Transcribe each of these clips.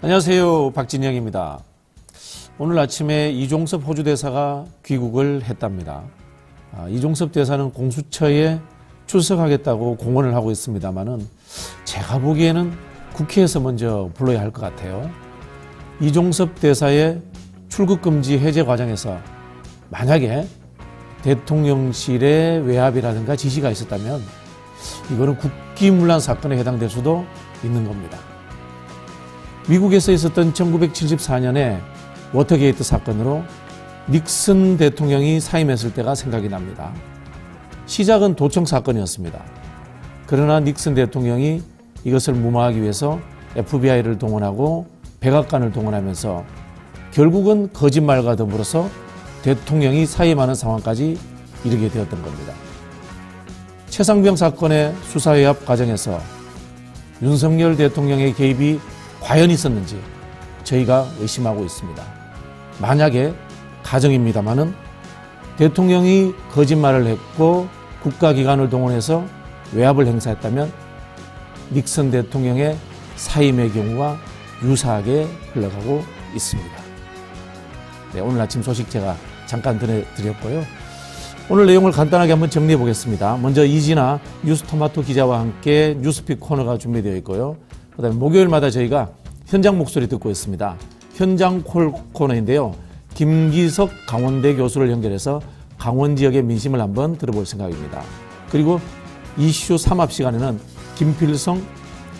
안녕하세요. 박진영입니다. 오늘 아침에 이종섭 호주 대사가 귀국을 했답니다. 이종섭 대사는 공수처에 출석하겠다고 공언을 하고 있습니다만은 제가 보기에는 국회에서 먼저 불러야 할 것 같아요. 이종섭 대사의 출국금지 해제 과정에서 만약에 대통령실의 외압이라든가 지시가 있었다면 이거는 국기문란 사건에 해당될 수도 있는 겁니다. 미국에서 있었던 1974년에 워터게이트 사건으로 닉슨 대통령이 사임했을 때가 생각이 납니다. 시작은 도청 사건이었습니다. 그러나 닉슨 대통령이 이것을 무마하기 위해서 FBI를 동원하고 백악관을 동원하면서 결국은 거짓말과 더불어서 대통령이 사임하는 상황까지 이르게 되었던 겁니다. 최상병 사건의 수사외압 과정에서 윤석열 대통령의 개입이 과연 있었는지 저희가 의심하고 있습니다. 만약에 가정입니다마는 대통령이 거짓말을 했고 국가기관을 동원해서 외압을 행사했다면 닉슨 대통령의 사임의 경우와 유사하게 흘러가고 있습니다. 네, 오늘 아침 소식 제가 잠깐 전해드렸고요. 오늘 내용을 간단하게 한번 정리해 보겠습니다. 먼저 이진아 뉴스토마토 기자와 함께 뉴스픽 코너가 준비되어 있고요. 그 다음에 목요일마다 저희가 현장 목소리 듣고 있습니다. 현장 콜 코너인데요. 김기석 강원대 교수를 연결해서 강원 지역의 민심을 한번 들어볼 생각입니다. 그리고 이슈 3합 시간에는 김필성,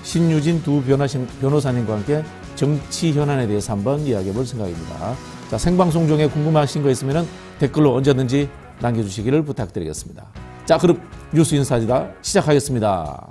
신유진 두 변호사님과 함께 정치 현안에 대해서 한번 이야기해 볼 생각입니다. 자, 생방송 중에 궁금하신 거 있으면 댓글로 언제든지 남겨주시기를 부탁드리겠습니다. 자, 그럼 뉴스 인사이다 시작하겠습니다.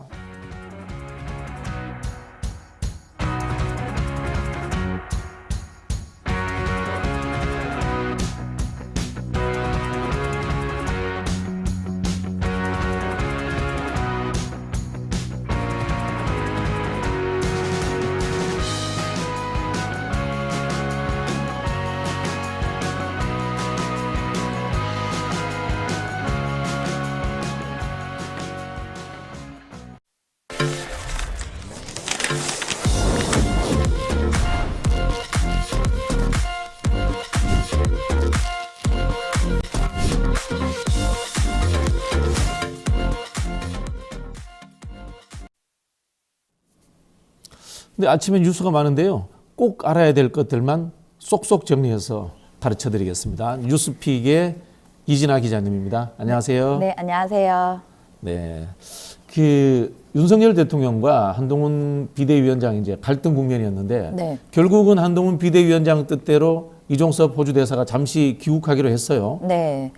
근데 아침에 뉴스가 많은데요. 꼭 알아야 될 것들만 쏙쏙 정리해서 가르쳐 드리겠습니다. 뉴스픽의 이진아 기자님입니다. 안녕하세요. 네, 안녕하세요. 네. 윤석열 대통령과 한동훈 비대위원장이 이제 갈등 국면이었는데 네. 결국은 한동훈 비대위원장 뜻대로 이종섭 호주 대사가 잠시 귀국하기로 했어요. 네.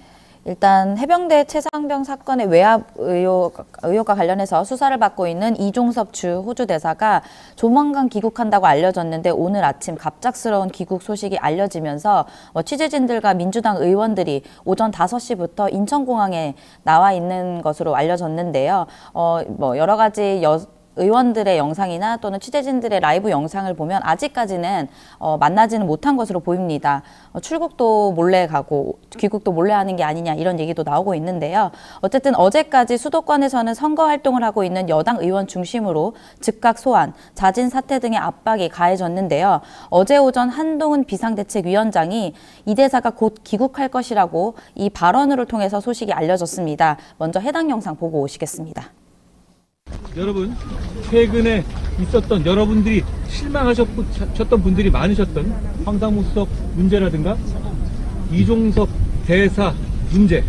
일단 해병대 최상병 사건의 외압 의혹과 관련해서 수사를 받고 있는 이종섭 주 호주 대사가 조만간 귀국한다고 알려졌는데 오늘 아침 갑작스러운 귀국 소식이 알려지면서 취재진들과 민주당 의원들이 오전 5시부터 인천공항에 나와 있는 것으로 알려졌는데요. 여러 가지 의원들의 영상이나 또는 취재진들의 라이브 영상을 보면 아직까지는 만나지는 못한 것으로 보입니다. 출국도 몰래 가고 귀국도 몰래 하는 게 아니냐 이런 얘기도 나오고 있는데요. 어쨌든 어제까지 수도권에서는 선거 활동을 하고 있는 여당 의원 중심으로 즉각 소환, 자진 사퇴 등의 압박이 가해졌는데요. 어제 오전 한동훈 비상대책위원장이 이 대사가 곧 귀국할 것이라고 이 발언을 통해서 소식이 알려졌습니다. 먼저 해당 영상 보고 오시겠습니다. 여러분, 최근에 있었던 여러분들이 실망하셨던 분들이 많으셨던 황상무 수석 문제라든가 이종섭 대사 문제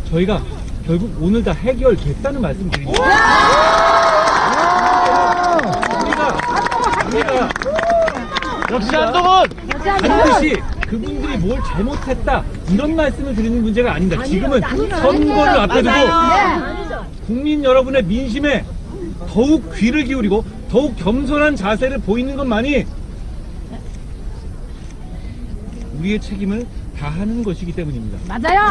저희가 결국 오늘 다 해결됐다는 말씀 드립니다. 우리가 역시 한동훈 반드시 그분들이 뭘 잘못했다 이런 말씀을 드리는 문제가 아닙니다. 지금은 선거를 앞에 두고 국민 여러분의 민심에 더욱 귀를 기울이고 더욱 겸손한 자세를 보이는 것만이 우리의 책임을 다하는 것이기 때문입니다. 맞아요.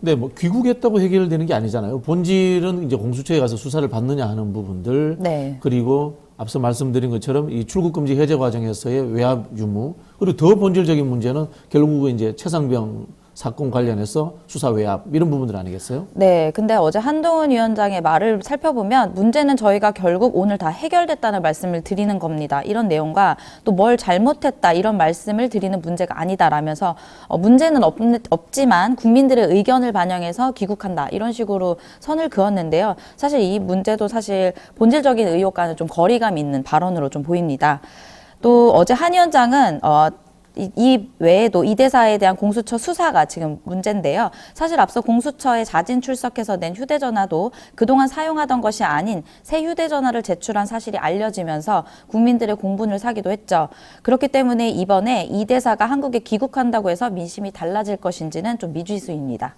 네, 귀국했다고 해결되는 게 아니잖아요. 본질은 이제 공수처에 가서 수사를 받느냐 하는 부분들, 네. 그리고 앞서 말씀드린 것처럼 이 출국금지 해제 과정에서의 외압 유무, 그리고 더 본질적인 문제는 결국은 이제 최상병 사건 관련해서 수사 외압 이런 부분들 아니겠어요? 네, 근데 어제 한동훈 위원장의 말을 살펴보면 문제는 저희가 결국 오늘 다 해결됐다는 말씀을 드리는 겁니다. 이런 내용과 또 뭘 잘못했다 이런 말씀을 드리는 문제가 아니다라면서 문제는 없지만 국민들의 의견을 반영해서 귀국한다 이런 식으로 선을 그었는데요. 사실 이 문제도 사실 본질적인 의혹과는 좀 거리감 있는 발언으로 좀 보입니다. 또 어제 한 위원장은 이 외에도 이 대사에 대한 공수처 수사가 지금 문제인데요. 사실 앞서 공수처에 자진 출석해서 낸 휴대전화도 그동안 사용하던 것이 아닌 새 휴대전화를 제출한 사실이 알려지면서 국민들의 공분을 사기도 했죠. 그렇기 때문에 이번에 이 대사가 한국에 귀국한다고 해서 민심이 달라질 것인지는 좀 미지수입니다.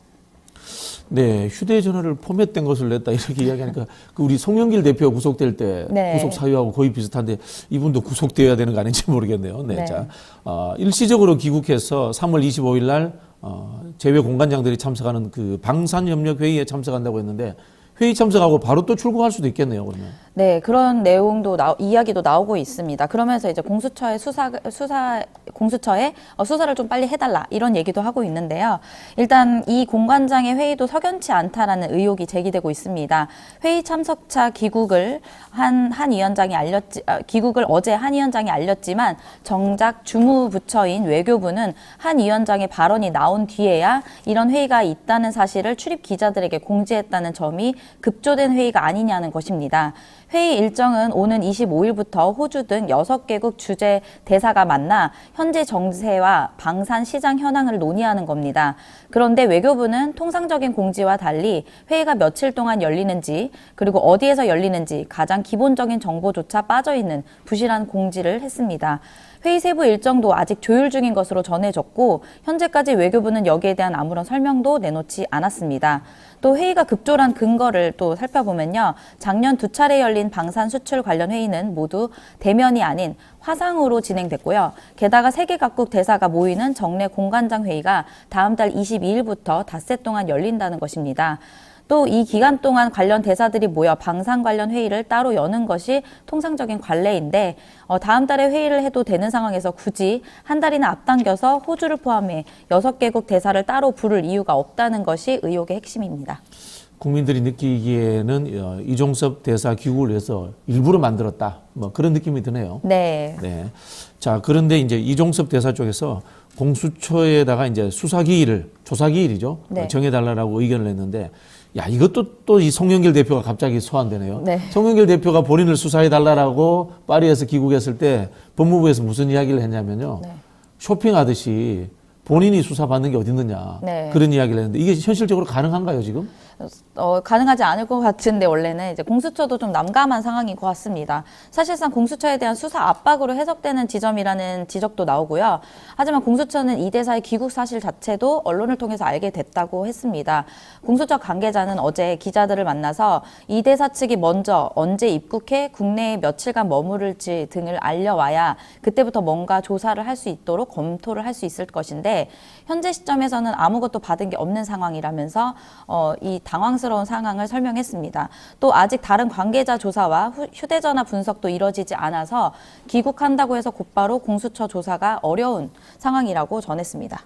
네, 휴대전화를 포맷된 것을 냈다 이렇게 이야기하니까 그 우리 송영길 대표 구속될 때 네. 구속 사유하고 거의 비슷한데 이분도 구속되어야 되는 거 아닌지 모르겠네요. 네, 네. 자 일시적으로 귀국해서 3월 25일 날 제외 공관장들이 참석하는 그 방산협력 회의에 참석한다고 했는데 회의 참석하고 바로 또 출국할 수도 있겠네요. 그러면. 네, 그런 내용도 이야기도 나오고 있습니다. 그러면서 이제 공수처의 수사를 좀 빨리 해달라 이런 얘기도 하고 있는데요. 일단 이 공관장의 회의도 석연치 않다라는 의혹이 제기되고 있습니다. 회의 참석차 귀국을 귀국을 어제 한 위원장이 알렸지만 정작 주무부처인 외교부는 한 위원장의 발언이 나온 뒤에야 이런 회의가 있다는 사실을 출입 기자들에게 공지했다는 점이 급조된 회의가 아니냐는 것입니다. 회의 일정은 오는 25일부터 호주 등 6개국 주재 대사가 만나 현재 정세와 방산 시장 현황을 논의하는 겁니다. 그런데 외교부는 통상적인 공지와 달리 회의가 며칠 동안 열리는지 그리고 어디에서 열리는지 가장 기본적인 정보조차 빠져있는 부실한 공지를 했습니다. 회의 세부 일정도 아직 조율 중인 것으로 전해졌고 현재까지 외교부는 여기에 대한 아무런 설명도 내놓지 않았습니다. 또 회의가 급조한 근거를 또 살펴보면요. 작년 2차례 열린 방산 수출 관련 회의는 모두 대면이 아닌 화상으로 진행됐고요. 게다가 세계 각국 대사가 모이는 정례 공관장 회의가 다음 달 22일부터 닷새 동안 열린다는 것입니다. 또 이 기간 동안 관련 대사들이 모여 방산 관련 회의를 따로 여는 것이 통상적인 관례인데 다음 달에 회의를 해도 되는 상황에서 굳이 한 달이나 앞당겨서 호주를 포함해 6개국 대사를 따로 부를 이유가 없다는 것이 의혹의 핵심입니다. 국민들이 느끼기에는 이종섭 대사 귀국을 위해서 일부러 만들었다. 뭐 그런 느낌이 드네요. 네. 네. 자, 그런데 이제 이종섭 대사 쪽에서 공수처에다가 이제 조사기일이죠. 네. 정해달라고 의견을 냈는데, 야, 이것도 또 이 송영길 대표가 갑자기 소환되네요. 네. 송영길 대표가 본인을 수사해달라고 파리에서 귀국했을 때 법무부에서 무슨 이야기를 했냐면요. 네. 쇼핑하듯이 본인이 수사받는 게 어디 있느냐. 네. 그런 이야기를 했는데 이게 현실적으로 가능한가요, 지금? 가능하지 않을 것 같은데 원래는 이제 공수처도 좀 난감한 상황인 것 같습니다. 사실상 공수처에 대한 수사 압박으로 해석되는 지점이라는 지적도 나오고요. 하지만 공수처는 이 대사의 귀국 사실 자체도 언론을 통해서 알게 됐다고 했습니다. 공수처 관계자는 어제 기자들을 만나서 이 대사 측이 먼저 언제 입국해 국내에 며칠간 머무를지 등을 알려와야 그때부터 뭔가 조사를 할 수 있도록 검토를 할 수 있을 것인데 현재 시점에서는 아무것도 받은 게 없는 상황이라면서 이 당황스러운 상황을 설명했습니다. 또 아직 다른 관계자 조사와 휴대전화 분석도 이뤄지지 않아서 귀국한다고 해서 곧바로 공수처 조사가 어려운 상황이라고 전했습니다.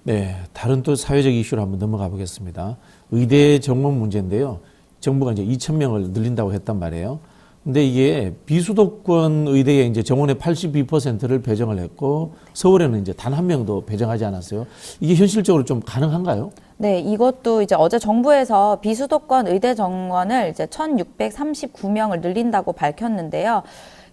네, 다른 또 사회적 이슈로 한번 넘어가 보겠습니다. 의대 정원 문제인데요. 정부가 이제 2,000명을 늘린다고 했단 말이에요. 근데 이게 비수도권 의대에 이제 정원의 82%를 배정을 했고 서울에는 이제 단 한 명도 배정하지 않았어요. 이게 현실적으로 좀 가능한가요? 네, 이것도 이제 어제 정부에서 비수도권 의대 정원을 이제 1,639명을 늘린다고 밝혔는데요.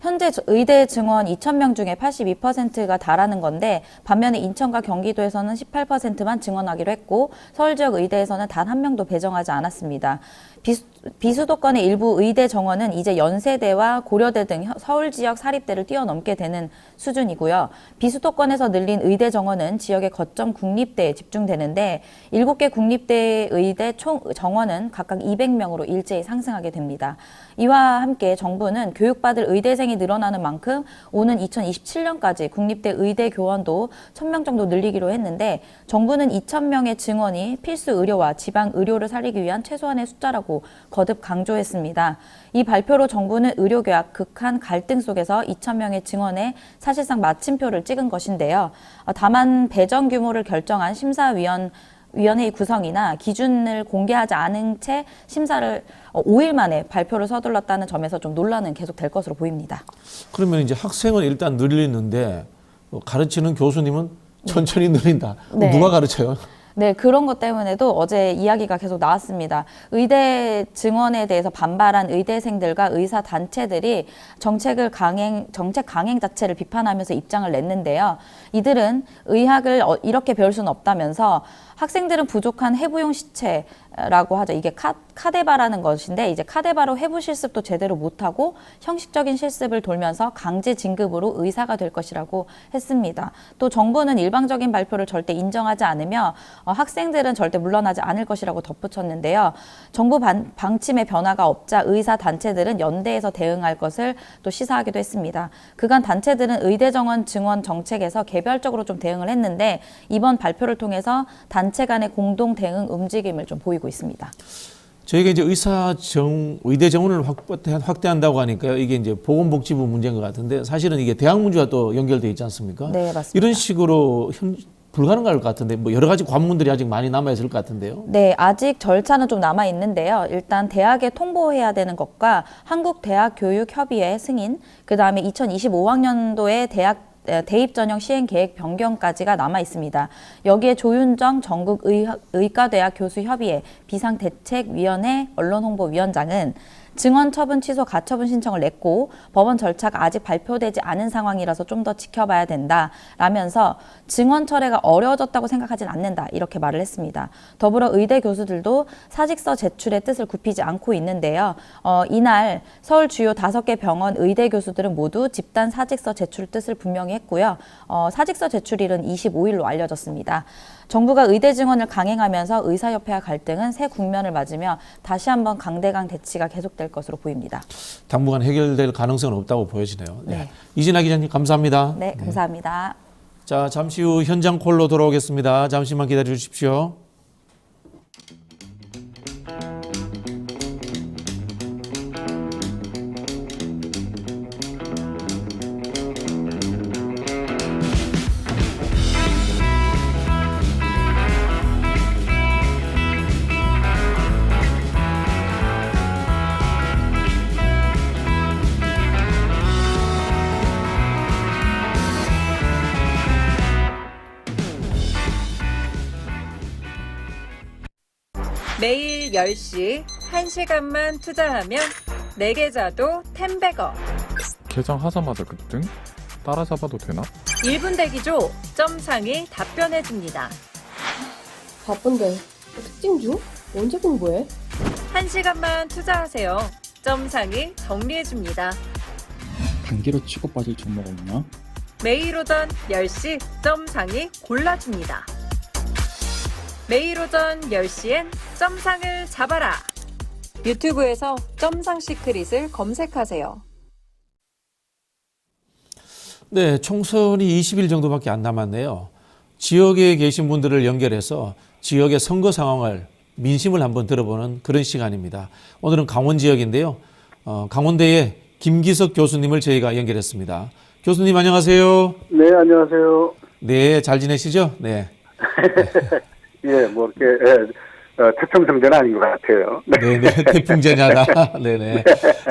현재 의대 증원 2,000명 중에 82%가 달하는 건데 반면에 인천과 경기도에서는 18%만 증원하기로 했고 서울 지역 의대에서는 단 한 명도 배정하지 않았습니다. 비수도권의 일부 의대 정원은 이제 연세대와 고려대 등 서울 지역 사립대를 뛰어넘게 되는 수준이고요. 비수도권에서 늘린 의대 정원은 지역의 거점 국립대에 집중되는데 7개 국립대 의대 총 정원은 각각 200명으로 일제히 상승하게 됩니다. 이와 함께 정부는 교육받을 의대생이 늘어나는 만큼 오는 2027년까지 국립대 의대 교원도 1,000명 정도 늘리기로 했는데 정부는 2,000명의 증원이 필수 의료와 지방 의료를 살리기 위한 최소한의 숫자라고 필요하다고 거듭 강조했습니다. 이 발표로 정부는 의료개혁 극한 갈등 속에서 2,000명의 증언에 사실상 마침표를 찍은 것인데요. 다만 배정 규모를 결정한 심사위원회의 구성이나 기준을 공개하지 않은 채 심사를 5일 만에 발표를 서둘렀다는 점에서 좀 논란은 계속될 것으로 보입니다. 그러면 이제 학생은 일단 늘리는데 가르치는 교수님은 천천히 늘린다. 네. 누가 가르쳐요? 네, 그런 것 때문에도 어제 이야기가 계속 나왔습니다. 의대 증원에 대해서 반발한 의대생들과 의사 단체들이 정책 강행 자체를 비판하면서 입장을 냈는데요. 이들은 의학을 이렇게 배울 수는 없다면서 학생들은 부족한 해부용 시체라고 하죠. 이게 카데바라는 것인데 이제 카데바로 해부 실습도 제대로 못하고 형식적인 실습을 돌면서 강제 진급으로 의사가 될 것이라고 했습니다. 또 정부는 일방적인 발표를 절대 인정하지 않으며 학생들은 절대 물러나지 않을 것이라고 덧붙였는데요. 정부 방침의 변화가 없자 의사 단체들은 연대해서 대응할 것을 또 시사하기도 했습니다. 그간 단체들은 의대 정원 증원 정책에서 개별적으로 좀 대응을 했는데 이번 발표를 통해서 단체 간의 공동 대응 움직임을 좀 보이고 있습니다. 저희가 이제 의대 정원을 확대한다고 하니까요. 이게 이제 보건복지부 문제인 것 같은데 사실은 이게 대학 문제와 또 연결되어 있지 않습니까? 네, 맞습니다. 이런 식으로 불가능할 것 같은데 뭐 여러 가지 관문들이 아직 많이 남아있을 것 같은데요. 네, 아직 절차는 좀 남아 있는데요. 일단 대학에 통보해야 되는 것과 한국대학교육협의회 승인, 그 다음에 2025학년도에 대입 전형 시행 계획 변경까지가 남아 있습니다. 여기에 조윤정 전국 의과대학 교수협의회 비상대책위원회 언론홍보위원장은 증원 처분 취소 가처분 신청을 냈고 법원 절차가 아직 발표되지 않은 상황이라서 좀 더 지켜봐야 된다라면서 증원 철회가 어려워졌다고 생각하진 않는다 이렇게 말을 했습니다. 더불어 의대 교수들도 사직서 제출의 뜻을 굽히지 않고 있는데요. 이날 서울 주요 5개 병원 의대 교수들은 모두 집단 사직서 제출 뜻을 분명히 했고요. 사직서 제출일은 25일로 알려졌습니다. 정부가 의대 증원을 강행하면서 의사협회와 갈등은 새 국면을 맞으며 다시 한번 강대강 대치가 계속될 것으로 보입니다. 당분간 해결될 가능성은 없다고 보여지네요. 네. 네. 이진아 기자님 감사합니다. 네, 감사합니다. 자, 잠시 후 현장 콜로 돌아오겠습니다. 잠시만 기다려 주십시오. 매일 10시 1시간만 투자하면 내 계좌도 10배거. 개장하자마자 급등? 따라잡아도 되나? 1분 대기죠. 점상이 답변해줍니다. 바쁜데 특징 중? 언제 공부해? 1시간만 투자하세요. 점상이 정리해줍니다. 단기로 치고 빠질 종목 없나? 매일 오전 10시 점상이 골라줍니다. 매일 오전 10시엔 점상을 잡아라. 유튜브에서 점상 시크릿을 검색하세요. 네, 총선이 20일 정도밖에 안 남았네요. 지역에 계신 분들을 연결해서 지역의 선거 상황을 민심을 한번 들어보는 그런 시간입니다. 오늘은 강원 지역인데요. 강원대의 김기석 교수님을 저희가 연결했습니다. 교수님 안녕하세요. 네, 안녕하세요. 네, 잘 지내시죠? 네. 예, 뭐 이렇게 태평성대는 아닌 것 같아요. 네, 네, 태풍제냐다. 네네.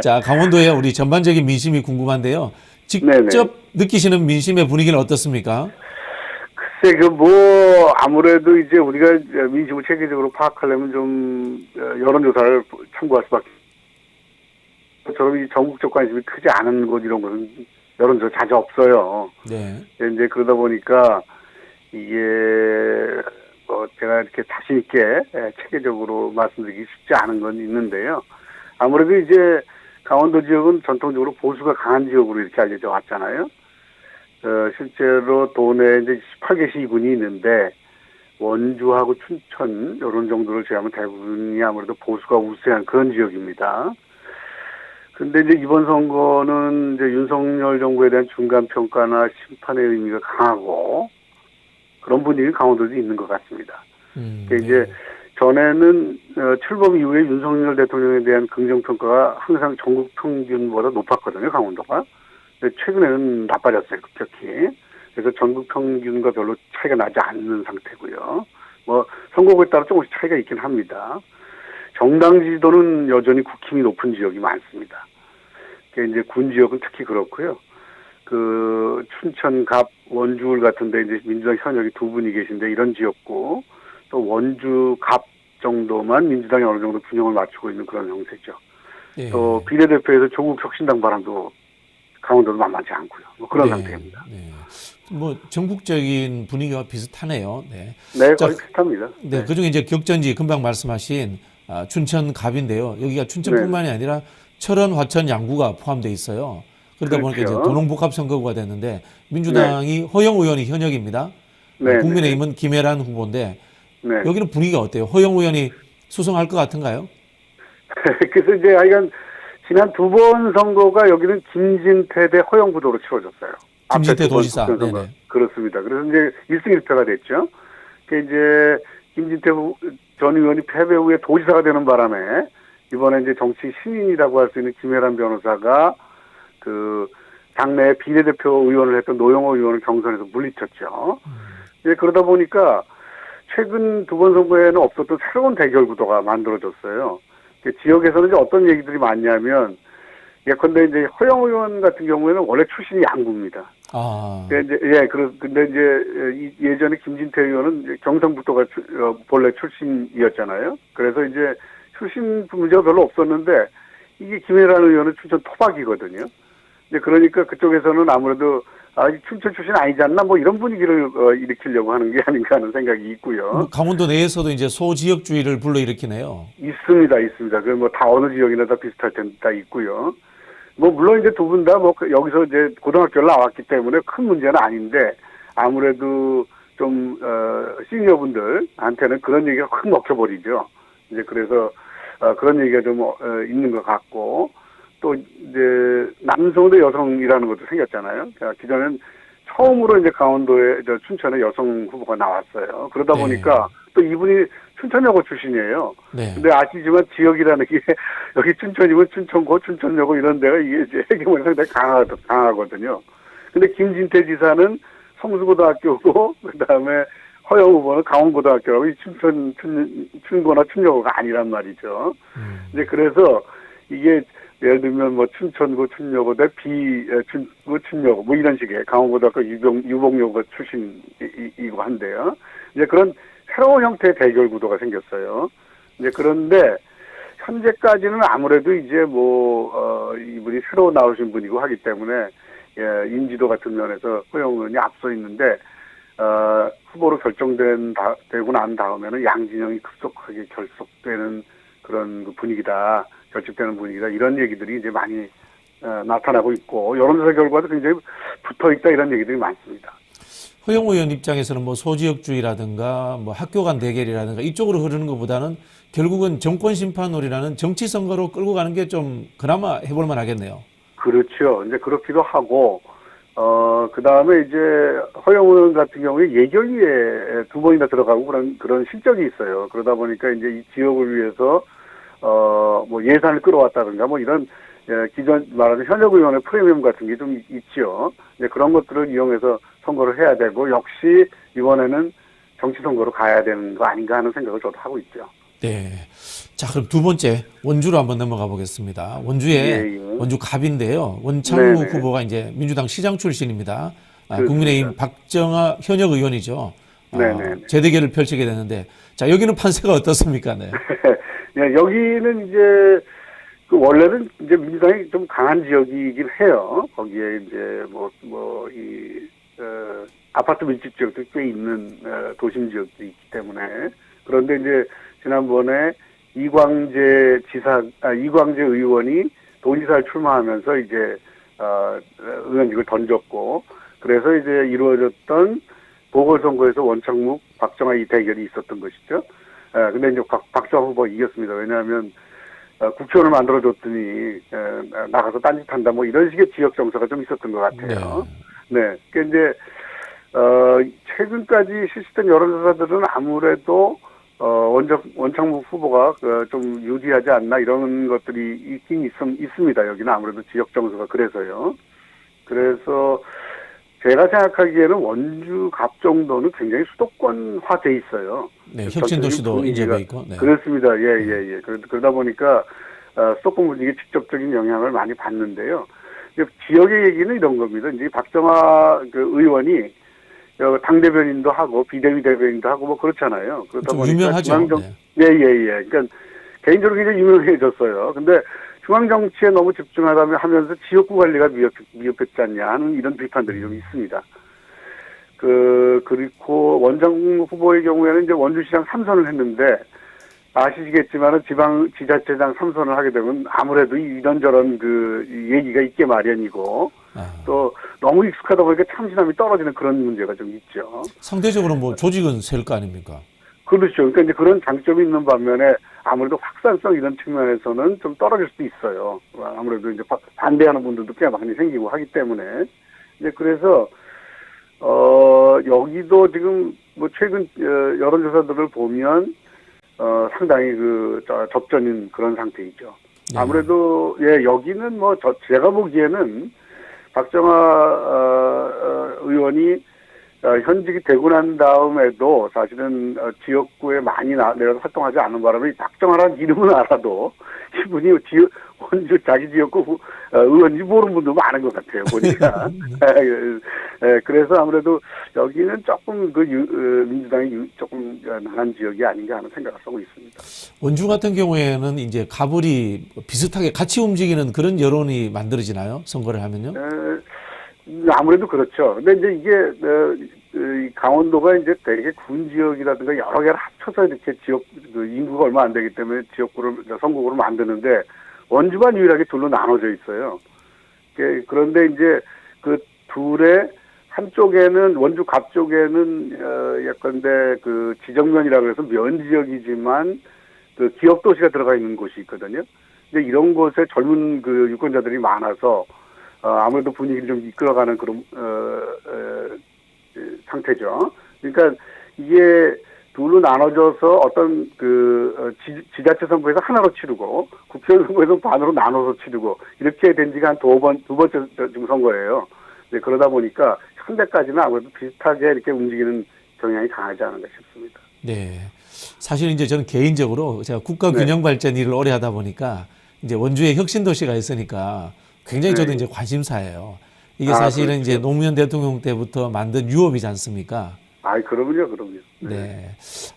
자, 강원도의 우리 전반적인 민심이 궁금한데요. 직접 네네. 느끼시는 민심의 분위기는 어떻습니까? 글쎄, 아무래도 이제 우리가 민심을 체계적으로 파악하려면 좀 여론조사를 참고할 수밖에. 저런 이 전국적 관심이 크지 않은 곳 이런 곳은 여론조사 자주 없어요. 네. 이제 그러다 보니까 이게 제가 이렇게 자신 있게 체계적으로 말씀드리기 쉽지 않은 건 있는데요. 아무래도 이제 강원도 지역은 전통적으로 보수가 강한 지역으로 이렇게 알려져 왔잖아요. 실제로 도내에 이제 18개 시군이 있는데 원주하고 춘천 이런 정도를 제외하면 대부분이 아무래도 보수가 우세한 그런 지역입니다. 근데 이제 이번 선거는 이제 윤석열 정부에 대한 중간 평가나 심판의 의미가 강하고 그런 분위기 강원도도 있는 것 같습니다. 이제 전에는 출범 이후에 윤석열 대통령에 대한 긍정평가가 항상 전국 평균보다 높았거든요, 강원도가. 근데 최근에는 나빠졌어요, 급격히. 그래서 전국 평균과 별로 차이가 나지 않는 상태고요. 뭐 선거구에 따라 조금씩 차이가 있긴 합니다. 정당 지지도는 여전히 국힘이 높은 지역이 많습니다. 이제 군 지역은 특히 그렇고요. 그 춘천, 갑, 원주울 같은데 이제 민주당 현역이 두 분이 계신데 이런 지역고 또 원주, 갑 정도만 민주당이 어느 정도 균형을 맞추고 있는 그런 형태죠. 예. 또 비례대표에서 조국 혁신당 바람도 강원도도 만만치 않고요. 뭐 그런 상태입니다. 네. 뭐 전국적인 분위기와 비슷하네요. 네. 네, 자, 거의 비슷합니다. 네, 그중에 이제 격전지 금방 말씀하신 춘천 갑인데요. 여기가 춘천뿐만이 아니라 철원, 화천, 양구가 포함되어 있어요. 그러다 보니까 이제 그렇죠. 도농복합 선거구가 됐는데 민주당이 허영 의원이 현역입니다. 네, 국민의힘은 김혜란 후보인데 네. 여기는 분위기가 어때요? 허영 의원이 수성할 것 같은가요? 그래서 이제 하여간 지난 두 번 선거가 여기는 김진태 대 허영 구도로 치러졌어요. 김진태 앞에 두번 도지사. 선거. 네네. 그렇습니다. 그래서 이제 1승 1패가 됐죠. 그 이제 김진태 전 의원이 패배 후에 도지사가 되는 바람에 이번에 이제 정치 신인이라고 할 수 있는 김혜란 변호사가 그 당내 비례대표 의원을 했던 노영호 의원을 경선에서 물리쳤죠. 이제 그러다 보니까 최근 두 번 선거에는 없었던 새로운 대결 구도가 만들어졌어요. 지역에서는 이제 어떤 얘기들이 많냐면, 예컨대 이제 허영 의원 같은 경우에는 원래 출신이 양구입니다. 아, 근데 이제 예전에 김진태 의원은 이제 경상북도가 본래 출신이었잖아요. 그래서 이제 출신 문제가 별로 없었는데, 이게 김혜란 의원은 춘천 토박이거든요. 이제 그러니까 그쪽에서는 아무래도 춘천 출신 아니지 않나 뭐 이런 분위기를 일으키려고 하는 게 아닌가 하는 생각이 있고요. 강원도 내에서도 이제 소지역주의를 불러일으키네요. 있습니다. 그 뭐 다 어느 지역이나 다 비슷할 텐데 다 있고요. 뭐 물론 이제 두 분 다 뭐 여기서 이제 고등학교를 나왔기 때문에 큰 문제는 아닌데 아무래도 좀 시니어분들한테는 그런 얘기가 확 먹혀버리죠. 이제 그래서 그런 얘기가 좀 있는 것 같고. 또 이제 남성 대 여성이라는 것도 생겼잖아요. 그러니까 기존엔 처음으로 이제 강원도에 춘천에 여성 후보가 나왔어요. 그러다 보니까 또 이분이 춘천여고 출신이에요. 네. 근데 아시지만 지역이라는 게 여기 춘천이면 춘천고, 춘천여고 이런 데가 이게 이제 해경원이 상당히 강하거든요. 근데 김진태 지사는 성수고등학교고 그다음에 허영 후보는 강원고등학교라고 이 춘고나 춘여고가 아니란 말이죠. 이제 그래서 이게 예를 들면 뭐 춘천고 춘여고 대 비춘고 춘여고 뭐 이런 식의 강원고등학교 유복여고 출신이고 한데요. 이제 그런 새로운 형태의 대결 구도가 생겼어요. 이제 그런데 현재까지는 아무래도 이제 뭐 이분이 새로 나오신 분이고 하기 때문에 인지도 같은 면에서 허영 의원이 앞서 있는데 후보로 되고 난 다음에는 양진영이 급속하게 결속되는 그런 그 분위기다. 결집되는 분위기다. 이런 얘기들이 이제 많이 나타나고 있고 여론조사 결과도 굉장히 붙어있다 이런 얘기들이 많습니다. 허영 의원 입장에서는 뭐 소지역주의라든가 뭐 학교 간 대결이라든가 이쪽으로 흐르는 것보다는 결국은 정권 심판놀이라는 정치 선거로 끌고 가는 게 좀 그나마 해볼만 하겠네요. 그렇죠. 이제 그렇기도 하고 그 다음에 이제 허영 의원 같은 경우에 예결위에 두 번이나 들어가고 그런 실적이 있어요. 그러다 보니까 이제 이 지역을 위해서 뭐 예산을 끌어왔다든가 뭐 이런 기존 말하는 현역 의원의 프리미엄 같은 게 좀 있죠. 이제 그런 것들을 이용해서 선거를 해야 되고 역시 이번에는 정치 선거로 가야 되는 거 아닌가 하는 생각을 저도 하고 있죠. 네. 자, 그럼 두 번째 원주로 한번 넘어가 보겠습니다. 원주에 원주 갑인데요. 원창무 네네. 후보가 이제 민주당 시장 출신입니다. 그렇습니다. 국민의힘 박정아 현역 의원이죠. 네네. 재대결을 펼치게 되는데 자, 여기는 판세가 어떻습니까? 네. 네, 여기는 이제 그 원래는 이제 민주당이 좀 강한 지역이긴 해요. 거기에 이제 아파트 밀집 지역도 꽤 있는 도심 지역도 있기 때문에 그런데 이제 지난번에 이광재 의원이 도지사를 출마하면서 이제 의원직을 던졌고 그래서 이제 이루어졌던 보궐선거에서 원창묵, 박정아 이 대결이 있었던 것이죠. 근데 이제 박정아 후보가 이겼습니다. 왜냐하면 국회의원을 만들어줬더니 나가서 딴짓한다 뭐 이런 식의 지역 정서가 좀 있었던 것 같아요. 네. 그러니까 이제 최근까지 실시된 여론조사들은 아무래도 원창국 후보가 좀 유리하지 않나 이런 것들이 있긴 있습니다. 여기는 아무래도 지역 정서가 그래서요. 그래서 제가 생각하기에는 원주 갑 정도는 굉장히 수도권화돼 있어요. 네, 혁신도시도 인접해 있고. 네. 그렇습니다. 예. 그러다 보니까 수도권 분위기에 직접적인 영향을 많이 받는데요. 지역의 얘기는 이런 겁니다. 이제 박정화 의원이 당대변인도 하고 비대위 대변인도 하고 뭐 그렇잖아요. 그렇다 보니까 유명하죠. 예. 그러니까 개인적으로 굉장히 유명해졌어요. 근데 중앙 정치에 너무 집중하면서 지역구 관리가 미흡했지 않냐 하는 이런 비판들이 좀 있습니다. 그리고 원장 후보의 경우에는 이제 원주시장 3선을 했는데 아시겠지만은 지자체장 3선을 하게 되면 아무래도 이런저런 얘기가 있게 마련이고 또 너무 익숙하다 보니까 참신함이 떨어지는 그런 문제가 좀 있죠. 상대적으로 뭐 조직은 셀 거 아닙니까? 그렇죠. 그러니까 이제 그런 장점이 있는 반면에 아무래도 확산성 이런 측면에서는 좀 떨어질 수도 있어요. 아무래도 이제 반대하는 분들도 꽤 많이 생기고 하기 때문에 이제 그래서 여기도 지금 뭐 최근 여론조사들을 보면 상당히 접전인 그런 상태이죠. 네. 아무래도 여기는 뭐 제가 보기에는 박정화 의원이 현직이 되고 난 다음에도 사실은 지역구에 많이 내려서 활동하지 않은 바람에 박정화라는 이름은 알아도 이분이 원주 자기 지역구 의원인지 모르는 분도 많은 것 같아요. 보니까. 그래서 아무래도 여기는 조금 민주당이 조금 나간 지역이 아닌가 하는 생각을 하고 있습니다. 원주 같은 경우에는 이제 가불이 비슷하게 같이 움직이는 그런 여론이 만들어지나요? 선거를 하면요? 아무래도 그렇죠. 근데 이제 이게 강원도가 이제 되게 군 지역이라든가 여러 개를 합쳐서 이렇게 지역 인구가 얼마 안 되기 때문에 선거구를 만드는데 원주만 유일하게 둘로 나눠져 있어요. 그런데 이제 그 둘의 한쪽에는 원주 갑 쪽에는 예컨대 지정면이라고 해서 면 지역이지만 기업 도시가 들어가 있는 곳이 있거든요. 근데 이런 곳에 젊은 유권자들이 많아서 아무래도 분위기를 좀 이끌어가는 그런 상태죠. 그러니까 이게 둘로 나눠져서 어떤 지자체 선거에서 하나로 치르고 국회의원 선거에서 반으로 나눠서 치르고 이렇게 된 지가 두 번째 지금 선거예요. 네, 그러다 보니까 현재까지는 아무래도 비슷하게 이렇게 움직이는 경향이 강하지 않은가 싶습니다. 네. 사실 이제 저는 개인적으로 제가 국가 균형 발전 일을 오래 하다 보니까 이제 원주에 혁신 도시가 있으니까 굉장히 저도 이제 관심사예요. 이게 사실은 그렇죠. 이제 노무현 대통령 때부터 만든 유업이지 않습니까? 그럼요. 네.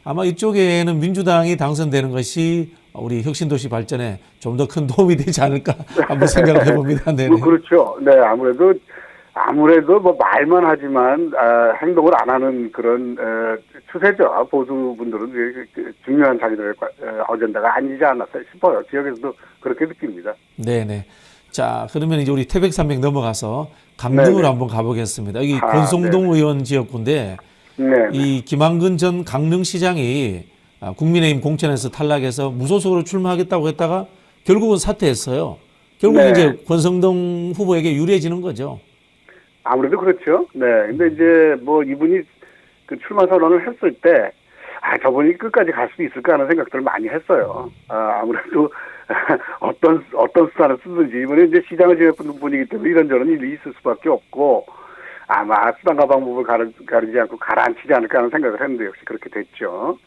아마 이쪽에는 민주당이 당선되는 것이 우리 혁신도시 발전에 좀 더 큰 도움이 되지 않을까 한번 생각을 해봅니다. 네. 그렇죠. 네, 아무래도 뭐 말만 하지만 행동을 안 하는 그런 추세죠. 보수 분들은 중요한 자기들의 어젠다가 아니지 않았을까 싶어요. 지역에서도 그렇게 느낍니다. 네네. 자, 그러면 이제 우리 태백산맥 넘어가서 강릉으로 한번 가보겠습니다. 여기 권성동 의원 지역구인데 이 김한근 전 강릉시장이 국민의힘 공천에서 탈락해서 무소속으로 출마하겠다고 했다가 결국은 사퇴했어요. 결국 이제 권성동 후보에게 유리해지는 거죠. 아무래도 그렇죠. 네. 근데 이제 뭐 이분이 출마 선언을 했을 때 저분이 끝까지 갈 수 있을까 하는 생각들을 많이 했어요. 아무래도 어떤 수단을 쓰든지 이번에 이제 시장을 지냈던 분이기 때문에 이런저런 일이 있을 수밖에 없고 아마 수단과 방법을 가리지 않고 가라앉히지 않을까 하는 생각을 했는데 역시 그렇게 됐죠.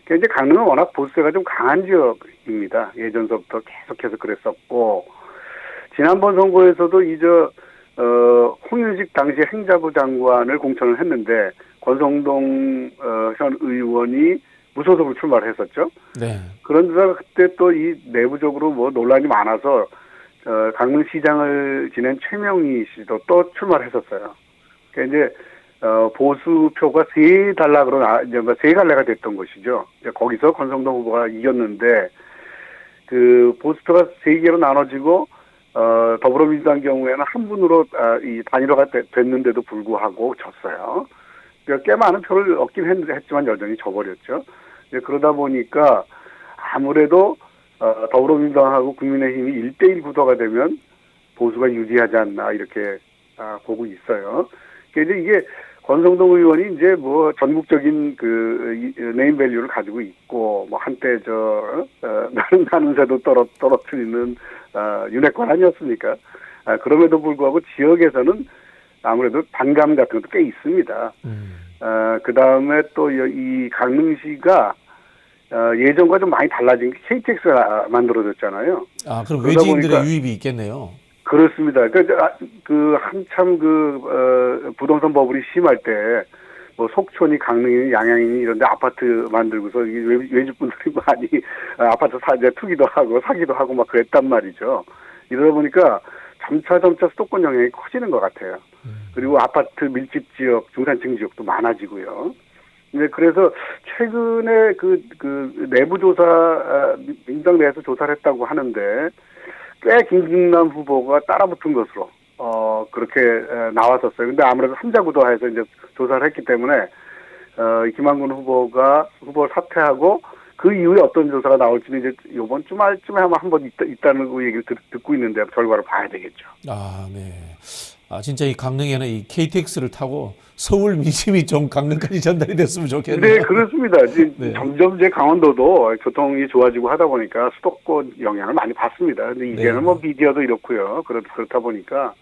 이제 강릉은 워낙 보수세가 좀 강한 지역입니다. 예전서부터 계속해서 그랬었고 지난번 선거에서도 홍윤식 당시 행자부 장관을 공천을 했는데 권성동 현 의원이 무소속으로 출마를 했었죠. 네. 그런데 그때 또 이 내부적으로 뭐 논란이 많아서 강릉시장을 지낸 최명희 씨도 또 출마를 했었어요. 그러니까 이제 보수표가 세 갈래가 됐던 것이죠. 거기서 권성동 후보가 이겼는데 보수표가 세 개로 나눠지고 더불어민주당 경우에는 한 분으로 이 단일화가 됐는데도 불구하고 졌어요. 꽤 많은 표를 얻긴 했지만 여전히 져버렸죠. 그러다 보니까 아무래도 더불어민주당하고 국민의힘이 1대1 구도가 되면 보수가 유리하지 않나 이렇게 보고 있어요. 그래서 이게 권성동 의원이 이제 뭐 전국적인 그 네임 밸류를 가지고 있고 뭐 한때 나는 새도 떨어뜨리는 윤핵관 아니었습니까? 그럼에도 불구하고 지역에서는 아무래도 반감 같은 것도 꽤 있습니다. 그 다음에 또 이 강릉시가 예전과 좀 많이 달라진 게 KTX가 만들어졌잖아요. 아, 그럼 그러다 외지인들의 보니까 유입이 있겠네요. 그렇습니다. 그 한참 부동산 버블이 심할 때 뭐 속촌이 강릉이니 양양이니 이런데 아파트 만들고서 외지분들이 많이 아파트 투기도 하고 사기도 하고 막 그랬단 말이죠. 이러다 보니까 점차 수도권 영향이 커지는 것 같아요. 그리고 아파트 밀집 지역, 중산층 지역도 많아지고요. 네, 그래서 최근에 그 내부 조사, 민주당 내에서 조사를 했다고 하는데 꽤 김진남 후보가 따라붙은 것으로 그렇게 나왔었어요. 근데 아무래도 삼자구도해서 이제 조사를 했기 때문에 김한근 후보를 사퇴하고 그 이후에 어떤 조사가 나올지는 이제 이번 주말쯤에 아마 한번 있다는 그 얘기를 듣고 있는데 결과를 봐야 되겠죠. 아, 네. 아, 진짜 이 강릉에는 이 KTX를 타고 서울 민심이 좀 강릉까지 전달이 됐으면 좋겠네요. 네, 그렇습니다. 네. 점점 이제 강원도도 교통이 좋아지고 하다 보니까 수도권 영향을 많이 받습니다. 근데 이제는 네. 뭐 미디어도 이렇고요. 그렇다 보니까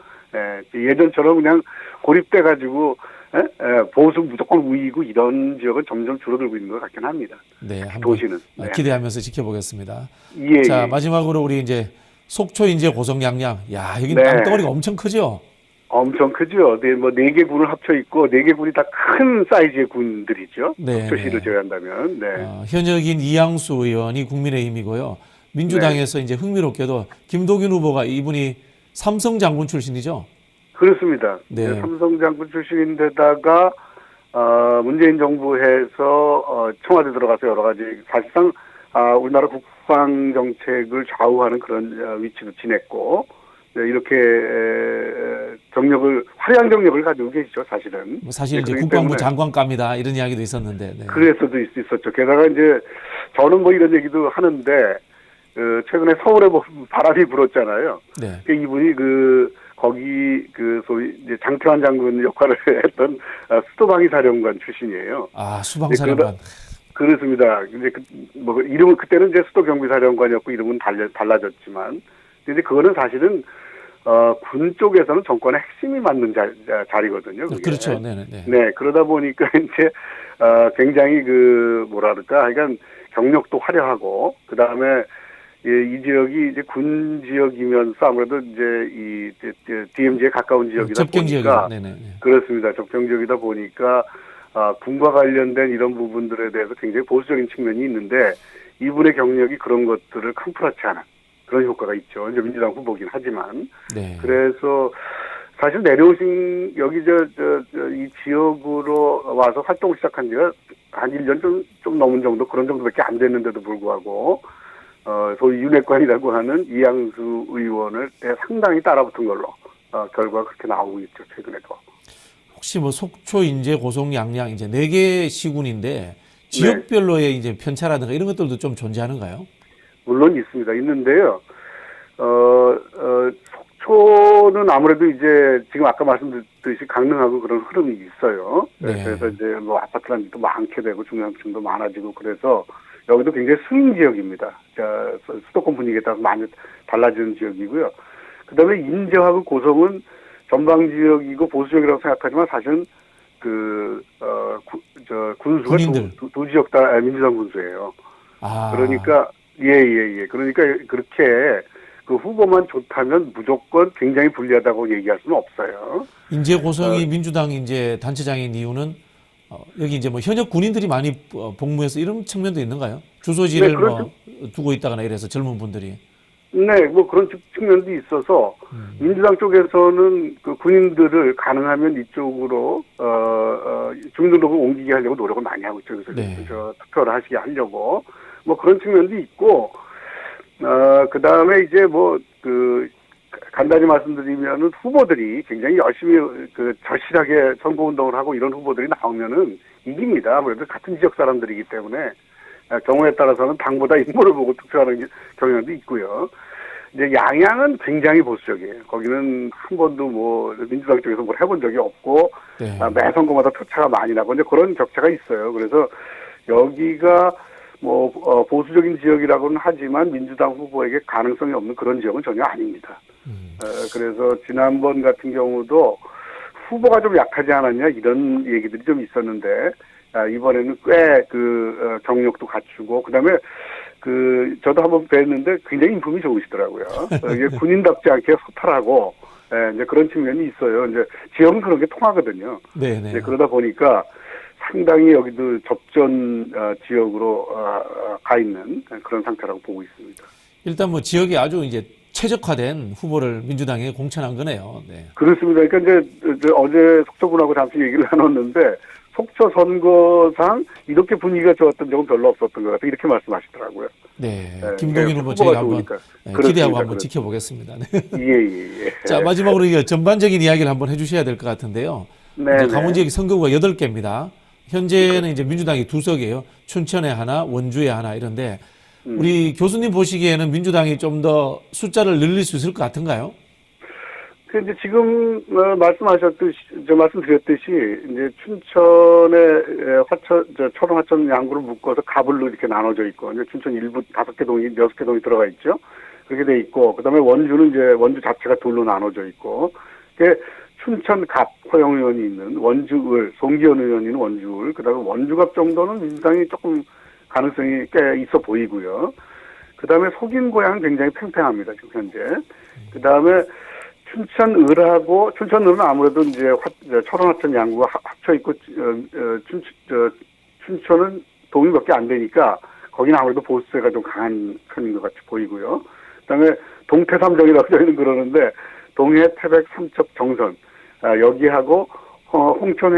예전처럼 그냥 고립돼 가지고 보수 무조건 우위고 이런 지역은 점점 줄어들고 있는 것 같긴 합니다. 네, 한번 도시는 기대하면서 지켜보겠습니다. 예, 자, 예. 마지막으로 우리 이제 속초 인제 고성 양양. 야, 여기 네. 땅덩어리가 엄청 크죠? 엄청 크죠. 네, 뭐 4개 군을 합쳐 있고 4개 군이 다 큰 사이즈의 군들이죠. 네, 속초시를 네. 제외한다면. 네. 현역인 이양수 의원이 국민의힘이고요. 민주당에서 이제 흥미롭게도 김도균 후보가 이분이 삼성 장군 출신이죠? 그렇습니다. 네. 삼성 장군 출신인데다가 문재인 정부에서 청와대 들어가서 여러 가지 사실상 우리나라 국방 정책을 좌우하는 그런 위치도 지냈고 이렇게 화려한 경력을 가지고 계시죠, 사실은. 사실 이제 그렇기 국방부 때문에 장관감이다 이런 이야기도 있었는데. 네. 그래서도 있었죠. 게다가 이제 저는 뭐 이런 얘기도 하는데 최근에 서울에 뭐 바람이 불었잖아요. 네. 이분이 거기 소위 이제 장태환 장군 역할을 했던 수도방위 사령관 출신이에요. 아, 수방사령관. 그렇습니다. 이제 뭐 이름은 그때는 이제 수도경비사령관이었고 이름은 달라졌지만, 근데 그거는 사실은 군 쪽에서는 정권의 핵심이 맡는 자리거든요. 그게. 그렇죠. 네네. 네, 그러다 보니까 이제 굉장히 하여간 경력도 화려하고 그 다음에 이 지역이 이제 군 지역이면서 아무래도 이제 DMZ에 가까운 지역이다 접경 보니까 지역이죠. 네네. 그렇습니다. 접경 지역이다 보니까 군과 관련된 이런 부분들에 대해서 굉장히 보수적인 측면이 있는데 이분의 경력이 그런 것들을 캄프라치 하는 그런 효과가 있죠. 이제 민주당 후보긴 하지만. 네. 그래서 사실 내려오신 여기 이 지역으로 와서 활동을 시작한 지가 한 1년 좀 넘은 정도 그런 정도밖에 안 됐는데도 불구하고 소위 윤핵관이라고 하는 이양수 의원을 상당히 따라붙은 걸로 결과가 그렇게 나오고 있죠. 최근에도. 혹시 뭐 속초, 인제, 고성, 양양 이제 4개 시군인데 지역별로의 이제 편차라든가 이런 것들도 좀 존재하는가요? 물론 있습니다. 있는데요. 속초는 아무래도 이제 지금 아까 말씀드렸듯이 강릉하고 그런 흐름이 있어요. 네. 그래서 이제 뭐 아파트란지도 많게 되고 중산층도 많아지고 그래서 여기도 굉장히 스윙 지역입니다. 수도권 분위기에 따라서 많이 달라지는 지역이고요. 그다음에 인제하고 고성은 전방 지역이고 보수 지역이라고 생각하지만 사실은 군수가 두 지역 다 민주당 군수예요. 아. 그러니까 그러니까 그렇게 그 후보만 좋다면 무조건 굉장히 불리하다고 얘기할 수는 없어요. 인제 고성이 민주당 이제 단체장인 이유는 여기 이제 뭐 현역 군인들이 많이 복무해서 이런 측면도 있는가요? 주소지를 네, 그렇죠. 두고 있다거나 이래서 젊은 분들이. 네, 뭐 그런 측면도 있어서 민주당 쪽에서는 그 군인들을 가능하면 이쪽으로 주민등록을 옮기게 하려고 노력을 많이 하고 있죠. 그래서 투표를 하시게 하려고 뭐 그런 측면도 있고 그 다음에 이제 간단히 말씀드리면은 후보들이 굉장히 열심히 절실하게 선거운동을 하고 이런 후보들이 나오면은 이깁니다. 아무래도 같은 지역 사람들이기 때문에 경우에 따라서는 당보다 인물을 보고 투표하는 경향도 있고요. 이제 양양은 굉장히 보수적이에요. 거기는 한 번도 뭐 민주당 쪽에서 뭘 해본 적이 없고 네. 매 선거마다 표차가 많이 나고 이제 그런 격차가 있어요. 그래서 여기가 뭐 보수적인 지역이라고는 하지만 민주당 후보에게 가능성이 없는 그런 지역은 전혀 아닙니다. 그래서 지난번 같은 경우도 후보가 좀 약하지 않았냐 이런 얘기들이 좀 있었는데 이번에는 꽤 그 경력도 갖추고 그다음에 저도 한번 뵀는데 굉장히 인품이 좋으시더라고요. 이게 군인답지 않게 소탈하고 이제 그런 측면이 있어요. 이제 지역은 그런 게 통하거든요. 네네. 이제 그러다 보니까 상당히 여기도 접전 지역으로 가 있는 그런 상태라고 보고 있습니다. 일단 뭐 지역이 아주 이제 최적화된 후보를 민주당에 공천한 거네요. 네. 그렇습니다. 그러니까 이제 어제 속초군하고 잠시 얘기를 나눴는데 속초 선거상 이렇게 분위기가 좋았던 적은 별로 없었던 것 같아요. 이렇게 말씀하시더라고요. 네. 네, 김동인 후보 후보가 저희가 한번 좋으니까. 네, 그렇습니다. 기대하고 한번 그렇습니다. 지켜보겠습니다. 네. 예. 자, 마지막으로 이게 전반적인 이야기를 한번 해주셔야 될 것 같은데요. 네, 이제 네. 강원 지역이 선거구가 8개입니다. 현재는 이제 민주당이 2석이에요. 춘천에 하나, 원주에 하나 이런데 우리 교수님 보시기에는 민주당이 좀 더 숫자를 늘릴 수 있을 것 같은가요? 이제 지금 말씀드렸듯이 이제 춘천에 철원 화천 양구를 묶어서 가불로 이렇게 나눠져 있고 이제 춘천 일부 5개 동이 6개 동이 들어가 있죠. 그렇게 돼 있고 그다음에 원주는 이제 원주 자체가 둘로 나눠져 있고 춘천 갑 허영 의원이 있는 원주을 송기현 의원이 있는 원주을 그다음에 원주갑 정도는 민주당이 조금 가능성이 꽤 있어 보이고요. 그다음에 속인 고향은 굉장히 팽팽합니다. 지금 현재. 그다음에 춘천을은 아무래도 이제 철원 화천 양구가 합쳐 있고 춘천은 동이 몇 개 안 되니까 거기는 아무래도 보수세가 좀 강한 편인 것 같이 보이고요. 그다음에 동태삼정이라고 저희는 그러는데 동해, 태백, 삼척, 정선 여기하고 홍천,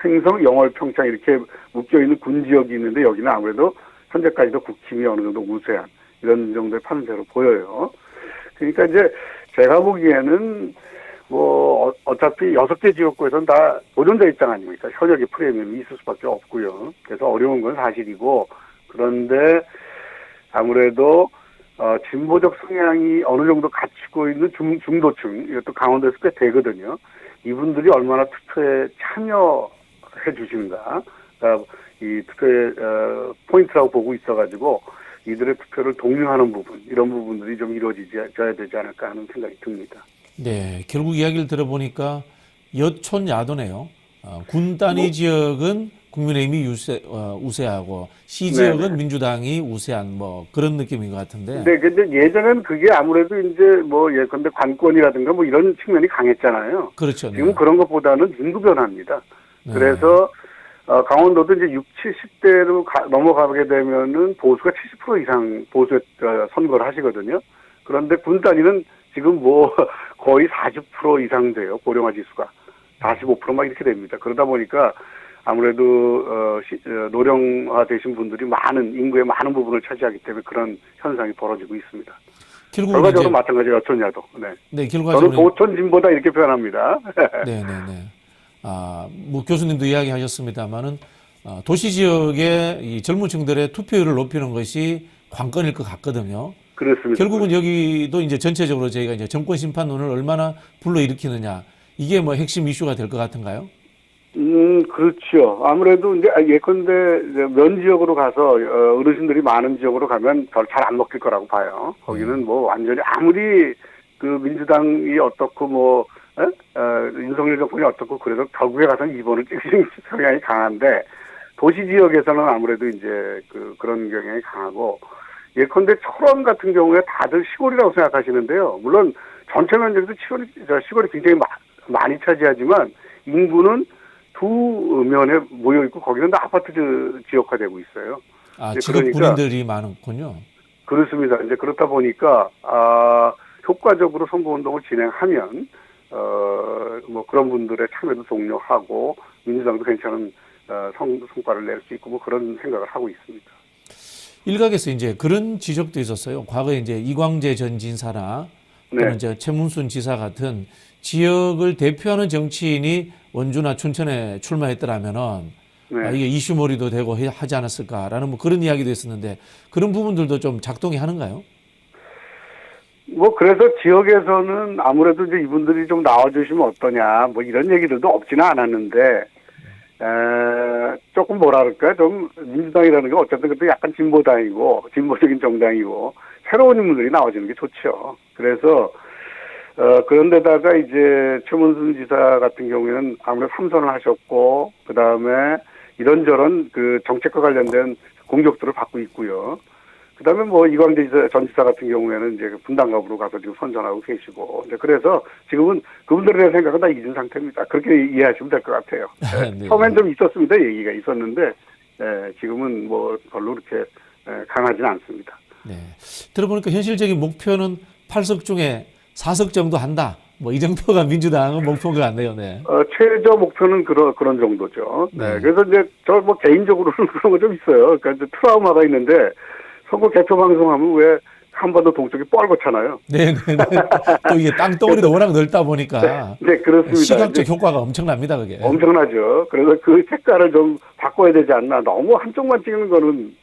행성, 영월, 평창 이렇게 묶여 있는 군 지역이 있는데 여기는 아무래도 현재까지도 국힘이 어느 정도 우세한 이런 정도의 판세로 보여요. 그러니까 이제 제가 보기에는 뭐 어차피 6개 지역구에서는 다 도전자 입장 아닙니까? 현역의 프리미엄이 있을 수밖에 없고요. 그래서 어려운 건 사실이고 그런데 아무래도 진보적 성향이 어느 정도 갖추고 있는 중도층 이것도 강원도에서 꽤 되거든요. 이분들이 얼마나 투표에 참여해 주시는가 이 투표의 포인트라고 보고 있어가지고 이들의 투표를 독려하는 부분 이런 부분들이 좀 이루어져야 되지 않을까 하는 생각이 듭니다. 네, 결국 이야기를 들어보니까 여촌야도네요. 군 단위 지역은 국민의힘이 우세하고 시 지역은 네네. 민주당이 우세한 뭐 그런 느낌인 것 같은데. 네, 근데 예전엔 그게 아무래도 이제 뭐 예컨대 관권이라든가 뭐 이런 측면이 강했잖아요. 그렇죠. 지금 그런 것보다는 인구 변화입니다. 네. 그래서 강원도도 이제 60, 70대로 넘어가게 되면은 보수가 70% 이상 보수 선거를 하시거든요. 그런데 군 단위는 지금 뭐 거의 40% 이상 돼요. 고령화 지수가 45% 막 이렇게 됩니다. 그러다 보니까 아무래도 노령화 되신 분들이 인구의 많은 부분을 차지하기 때문에 그런 현상이 벌어지고 있습니다. 결과적으로 마찬가지로 여촌야도. 네. 네, 결과적으로 저는 도촌진보다 이렇게 표현합니다. 네. 뭐 교수님도 이야기하셨습니다만은 도시 지역의 이 젊은 층들의 투표율을 높이는 것이 관건일 것 같거든요. 그렇습니다. 결국은 여기도 이제 전체적으로 저희가 이제 정권 심판론을 얼마나 불러일으키느냐 이게 뭐 핵심 이슈가 될 것 같은가요? 그렇죠. 아무래도 이제 예컨대 면 지역으로 가서 어르신들이 많은 지역으로 가면 잘 안 먹힐 거라고 봐요. 거기는 뭐 완전히 아무리 그 민주당이 어떻고 뭐 윤석열 정권이 어떻고 그래도 결국에 가서는 2번을 찍으신 성향이 강한데 도시 지역에서는 아무래도 이제 그런 경향이 강하고 예컨대 철원 같은 경우에 다들 시골이라고 생각하시는데요. 물론 전체 면적에서 시골이 굉장히 많이 차지하지만 인구는 두 면에 모여 있고 거기는 다 아파트 지역화되고 있어요. 지역 군인들이 많군요. 그렇습니다. 이제 그렇다 보니까 효과적으로 선거 운동을 진행하면 뭐 그런 분들의 참여도 독려하고 민주당도 괜찮은 성과를 낼 수 있고 뭐 그런 생각을 하고 있습니다. 일각에서 이제 그런 지적도 있었어요. 과거에 이제 이광재 전 진사나 또는 이제 최문순 지사 같은 지역을 대표하는 정치인이 원주나 춘천에 출마했더라면은 이게 이슈몰이도 되고 하지 않았을까라는 뭐 그런 이야기도 있었는데 그런 부분들도 좀 작동이 하는가요? 뭐 그래서 지역에서는 아무래도 이제 이분들이 좀 나와주시면 어떠냐 뭐 이런 얘기들도 없지는 않았는데 조금 뭐라 그럴까 좀 민주당이라는 게 어쨌든 그것도 약간 진보당이고 진보적인 정당이고 새로운 인물들이 나와주는 게 좋죠. 그래서 그런데다가 이제 최문순 지사 같은 경우에는 아무래도 3선을 하셨고 그 다음에 이런저런 그 정책과 관련된 공격들을 받고 있고요. 그 다음에 뭐 이광재 전 지사 같은 경우에는 이제 분당갑으로 가서 지금 선전하고 계시고 이제 그래서 지금은 그분들에 대한 생각은 다 잊은 상태입니다. 그렇게 이해하시면 될 것 같아요. 네. 처음엔 좀 있었습니다. 얘기가 있었는데 지금은 뭐 별로 그렇게 강하지는 않습니다. 네. 들어보니까 현실적인 목표는 8석 중에 4석 정도 한다. 뭐 이 정도가 민주당은 목표인 것 같네요. 네. 최저 목표는 그런 정도죠. 네. 그래서 이제 저 뭐 개인적으로는 그런 거 좀 있어요. 그러니까 이제 트라우마가 있는데 선거 개표 방송하면 왜 한반도 동쪽이 뻘겋잖아요. 네, 네, 네. 또 이게 땅덩어리도 워낙 넓다 보니까 네, 그렇습니다. 시각적 효과가 엄청납니다, 그게. 엄청나죠. 그래서 그 색깔을 좀 바꿔야 되지 않나. 너무 한쪽만 찍는 거는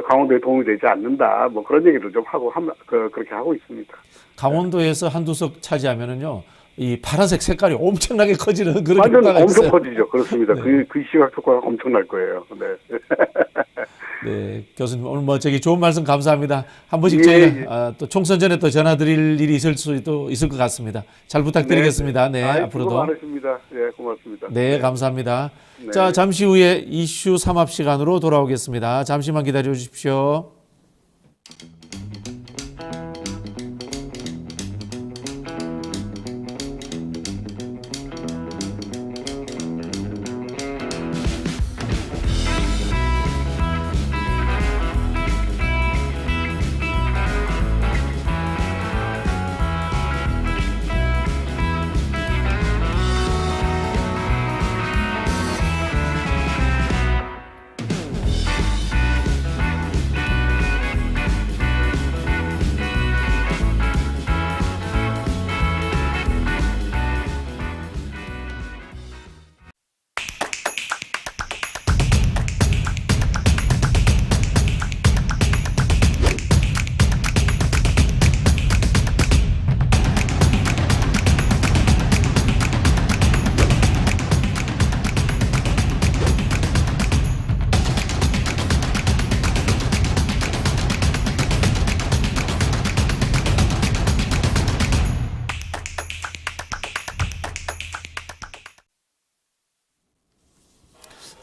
강원도에 도움이 되지 않는다. 뭐 그런 얘기를 좀 하고 그렇게 하고 있습니다. 강원도에서 한두 석 차지하면은요, 이 파란색 색깔이 엄청나게 커지는 그런 완전 효과가 엄청 있어요. 커지죠. 그렇습니다. 네. 그 시각 효과가 엄청날 거예요. 네. 네, 교수님 오늘 뭐 저기 좋은 말씀 감사합니다. 한 번씩 예, 저희가 또 총선 전에 또 전화드릴 일이 있을 수도 있을 것 같습니다. 잘 부탁드리겠습니다. 네, 앞으로도. 수고 많으십니다. 네, 고맙습니다. 네, 감사합니다. 네. 자, 잠시 후에 이슈 3합 시간으로 돌아오겠습니다. 잠시만 기다려 주십시오.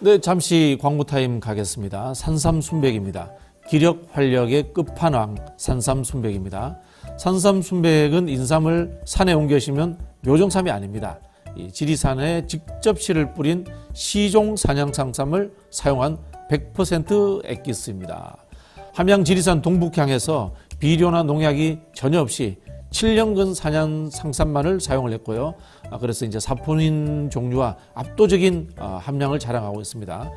네, 잠시 광고 타임 가겠습니다. 산삼순백입니다. 기력 활력의 끝판왕 산삼순백입니다. 산삼순백은 인삼을 산에 옮겨시면 묘종삼이 아닙니다. 이 지리산에 직접 씨를 뿌린 시종 산양상삼을 사용한 100% 액기스입니다. 함양 지리산 동북향에서 비료나 농약이 전혀 없이 7년근 산양상삼만을 사용을 했고요. 그래서 이제 사포닌 종류와 압도적인 함량을 자랑하고 있습니다.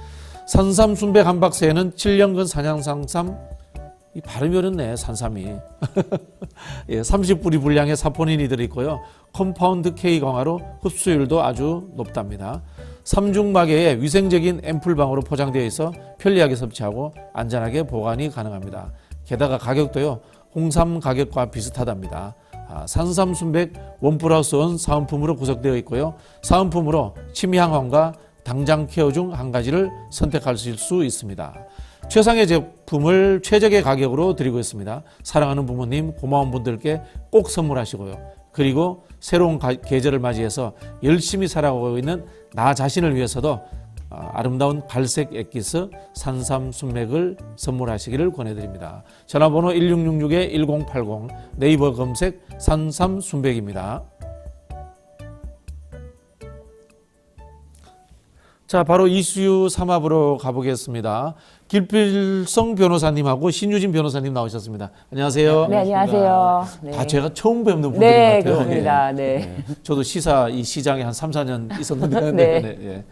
산삼순백 한 박스에는 7년근 산양상삼, 이 발음이 어렵네, 산삼이. 예, 30뿌리 분량의 사포닌이 들어있고요. 컴파운드 K 강화로 흡수율도 아주 높답니다. 3중마개의 위생적인 앰플방으로 포장되어 있어 편리하게 섭취하고 안전하게 보관이 가능합니다. 게다가 가격도요, 홍삼 가격과 비슷하답니다. 산삼순백 원+1 사은품으로 구성되어 있고요. 사은품으로 침향원과 당장 케어 중 한 가지를 선택하실 수 있습니다. 최상의 제품을 최적의 가격으로 드리고 있습니다. 사랑하는 부모님, 고마운 분들께 꼭 선물하시고요. 그리고 새로운 계절을 맞이해서 열심히 살아가고 있는 나 자신을 위해서도 아름다운 갈색 액기스 산삼순맥을 선물하시기를 권해드립니다. 전화번호 1666-1080 네이버 검색 산삼순백입니다. 자, 바로 이슈 3합으로 가보겠습니다. 길필성 변호사님하고 신유진 변호사님 나오셨습니다. 안녕하세요. 네, 안녕하세요. 다 제가 처음 뵙는 분들인 네, 것 같아요. 그렇습니다. 예. 네. 예. 저도 이 시장에 한 3, 4년 있었는데 네. 예.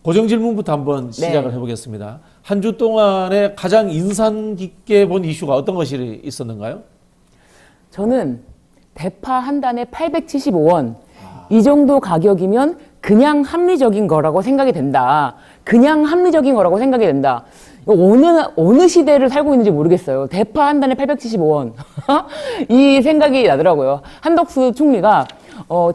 고정 질문부터 한번 시작을 해보겠습니다. 한 주 동안에 가장 인상 깊게 본 이슈가 어떤 것이 있었는가요? 저는 대파 한 단에 875원. 이 정도 가격이면 그냥 합리적인 거라고 생각이 된다. 그냥 합리적인 거라고 생각이 된다. 어느 시대를 살고 있는지 모르겠어요. 대파 한 단에 875원. 이 생각이 나더라고요. 한덕수 총리가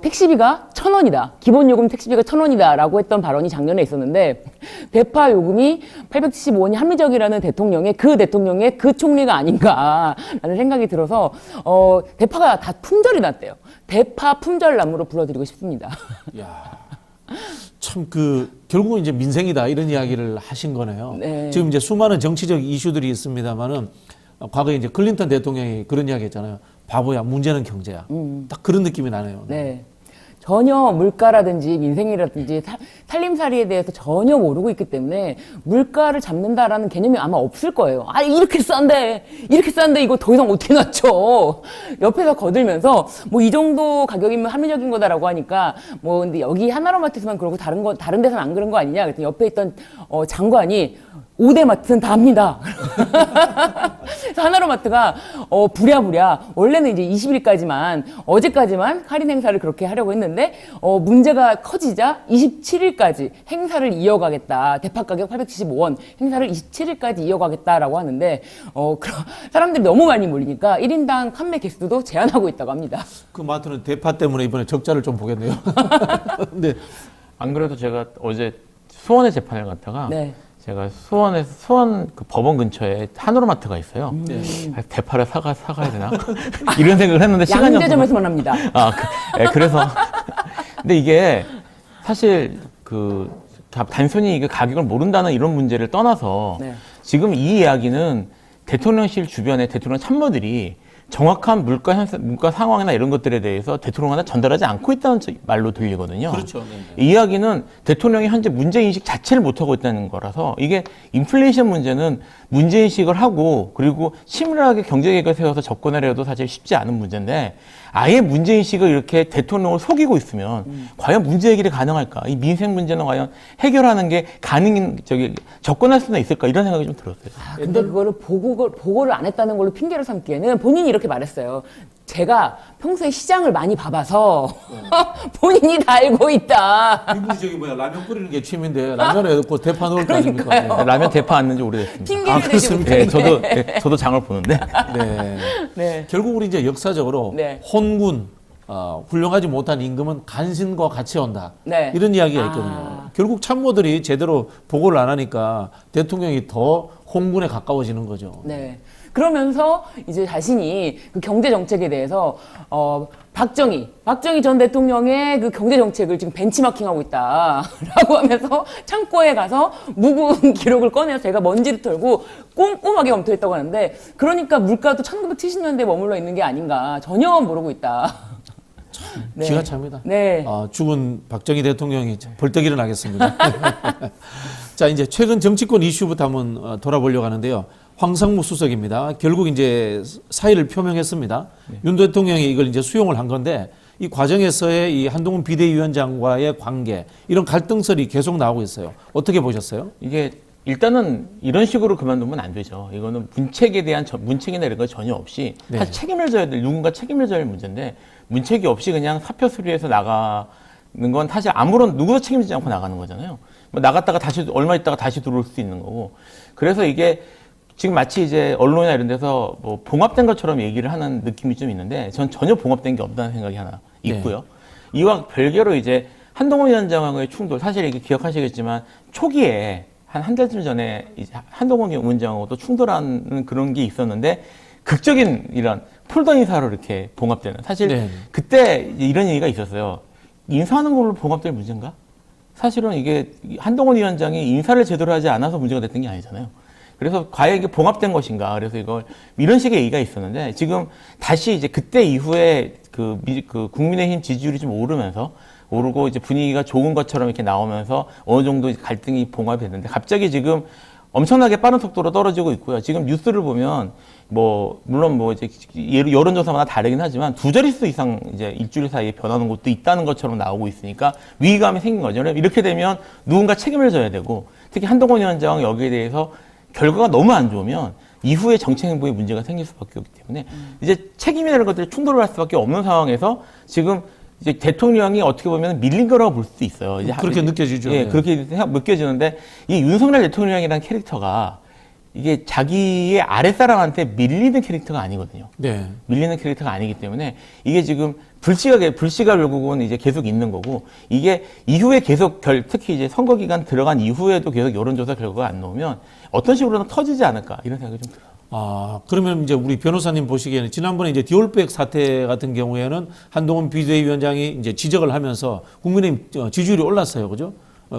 택시비가 1,000원이다. 기본 요금 택시비가 1,000원이다. 라고 했던 발언이 작년에 있었는데, 대파 요금이 875원이 합리적이라는 대통령의 그 총리가 아닌가라는 생각이 들어서, 대파가 다 품절이 났대요. 대파 품절나무로 불러드리고 싶습니다. 참 결국은 이제 민생이다 이런 이야기를 하신 거네요. 네. 지금 이제 수많은 정치적 이슈들이 있습니다만은 과거에 이제 클린턴 대통령이 그런 이야기 했잖아요. 바보야, 문제는 경제야. 딱 그런 느낌이 나네요. 네. 전혀 물가라든지 민생이라든지 살림살이에 대해서 전혀 모르고 있기 때문에 물가를 잡는다라는 개념이 아마 없을 거예요. 아, 이렇게 싼데 이거 더 이상 어떻게 낮춰? 옆에서 거들면서 뭐 이 정도 가격이면 합리적인 거다라고 하니까 뭐 근데 여기 하나로마트에서만 그러고 다른 데서는 안 그런 거 아니냐? 그랬더니 옆에 있던 장관이 5대 마트는 다 합니다. 그래서 하나로마트가 부랴부랴 원래는 이제 20일까지만 어제까지만 할인 행사를 그렇게 하려고 했는데 문제가 커지자 27일까지 행사를 이어가겠다. 대파 가격 875원 행사를 27일까지 이어가겠다라고 하는데 사람들이 너무 많이 몰리니까 1인당 판매 개수도 제한하고 있다고 합니다. 그 마트는 대파 때문에 이번에 적자를 좀 보겠네요. 근데 안 그래도 제가 어제 수원에 재판을 갔다가 네. 제가 수원 그 법원 근처에 한우로마트가 있어요. 대파를 사가야 되나? 이런 생각을 했는데 시간이 양대점에서만 합니다. 그래서 근데 이게 사실 단순히 이게 가격을 모른다는 이런 문제를 떠나서 네. 지금 이 이야기는 대통령실 주변에 대통령 참모들이 정확한 물가 상황이나 이런 것들에 대해서 대통령한테 전달하지 않고 있다는 말로 들리거든요. 그렇죠. 이 이야기는 대통령이 현재 문제인식 자체를 못하고 있다는 거라서 이게 인플레이션 문제는 문제인식을 하고 그리고 치밀하게 경제계획을 세워서 접근하려도 사실 쉽지 않은 문제인데 아예 문제인식을 이렇게 대통령을 속이고 있으면 과연 문제 해결이 가능할까? 이 민생 문제는 과연 해결하는 게 접근할 수는 있을까? 이런 생각이 좀 들었어요. 근데 그거를 보고를 안 했다는 걸로 핑계를 삼기에는 본인이 이렇게 말했어요. 제가 평소에 시장을 많이 봐봐서 본인이 다 알고 있다. 이분이 라면 끓이는 게 취미인데 라면에 넣고 대파 넣을 거 아닙니까? 라면 대파 안 넣은 지 오래됐습니다. 핑계를 대지 못해. 저도 장을 보는데. 네. 결국 우리 이제 역사적으로 네. 혼군, 훌륭하지 못한 임금은 간신과 같이 온다. 네. 이런 이야기가 있거든요. 결국 참모들이 제대로 보고를 안 하니까 대통령이 더 혼군에 가까워지는 거죠. 네. 그러면서 이제 자신이 그 경제 정책에 대해서 박정희 전 대통령의 그 경제 정책을 지금 벤치마킹하고 있다라고 하면서 창고에 가서 묵은 기록을 꺼내서 제가 먼지를 털고 꼼꼼하게 검토했다고 하는데 그러니까 물가도 1970년대에 머물러 있는 게 아닌가 전혀 모르고 있다. 네. 기가 찹니다. 네. 죽은 박정희 대통령이 벌떡 일어나겠습니다. 자, 이제 최근 정치권 이슈부터 한번 돌아보려고 하는데요. 황상무 수석입니다. 결국 이제 사의를 표명했습니다. 윤 대통령이 이걸 이제 수용을 한 건데 이 과정에서의 이 한동훈 비대위원장과의 관계 이런 갈등설이 계속 나오고 있어요. 어떻게 보셨어요? 이게 일단은 이런 식으로 그만두면 안 되죠. 이거는 문책에 대한 문책이나 이런 거 전혀 없이 사실 책임을 져야 될 누군가 책임을 져야 할 문제인데 문책이 없이 그냥 사표 수리해서 나가는 건 사실 누구도 책임지지 않고 나가는 거잖아요. 뭐 나갔다가 얼마 있다가 다시 들어올 수 있는 거고. 그래서 이게 지금 마치 이제 언론이나 이런 데서 뭐 봉합된 것처럼 얘기를 하는 느낌이 좀 있는데 전 전혀 봉합된 게 없다는 생각이 하나 있고요. 이와 별개로 이제 한동훈 위원장과의 충돌 사실 이게 기억하시겠지만 초기에 한 달쯤 전에 이제 한동훈 위원장하고 또 충돌하는 그런 게 있었는데 극적인 이런 폴더 인사로 이렇게 봉합되는 사실 그때 이런 얘기가 있었어요. 인사하는 걸로 봉합될 문제인가? 사실은 이게 한동훈 위원장이 인사를 제대로 하지 않아서 문제가 됐던 게 아니잖아요. 그래서 과연 이게 봉합된 것인가? 그래서 이런 식의 얘기가 있었는데 지금 다시 이제 그때 이후에 그 국민의힘 지지율이 좀 오르고 이제 분위기가 좋은 것처럼 이렇게 나오면서 어느 정도 갈등이 봉합이 됐는데 갑자기 지금 엄청나게 빠른 속도로 떨어지고 있고요. 지금 뉴스를 보면 물론 이제 여론조사마다 다르긴 하지만 2자릿수 이상 이제 일주일 사이에 변하는 곳도 있다는 것처럼 나오고 있으니까 위기감이 생긴 거죠. 이렇게 되면 누군가 책임을 져야 되고 특히 한동훈 위원장은 여기에 대해서 결과가 너무 안 좋으면 이후에 정책 행보에 문제가 생길 수밖에 없기 때문에 이제 책임이라는 것들이 충돌을 할 수밖에 없는 상황에서 지금 이제 대통령이 어떻게 보면 밀린 거라고 볼 수도 있어요. 이제 그렇게 느껴지죠. 그렇게 느껴지는데 이 윤석열 대통령이라는 캐릭터가 이게 자기의 아랫사람한테 밀리는 캐릭터가 아니거든요. 네. 밀리는 캐릭터가 아니기 때문에 이게 지금 불씨가 결국은 이제 계속 있는 거고, 이게 이후에 계속 특히 이제 선거 기간 들어간 이후에도 계속 여론조사 결과가 안 나오면 어떤 식으로든 터지지 않을까 이런 생각이 좀 들어요. 아, 그러면 이제 우리 변호사님 보시기에는 지난번에 이제 디올백 사태 같은 경우에는 한동훈 비대위원장이 이제 지적을 하면서 국민의힘 지지율이 올랐어요. 그죠?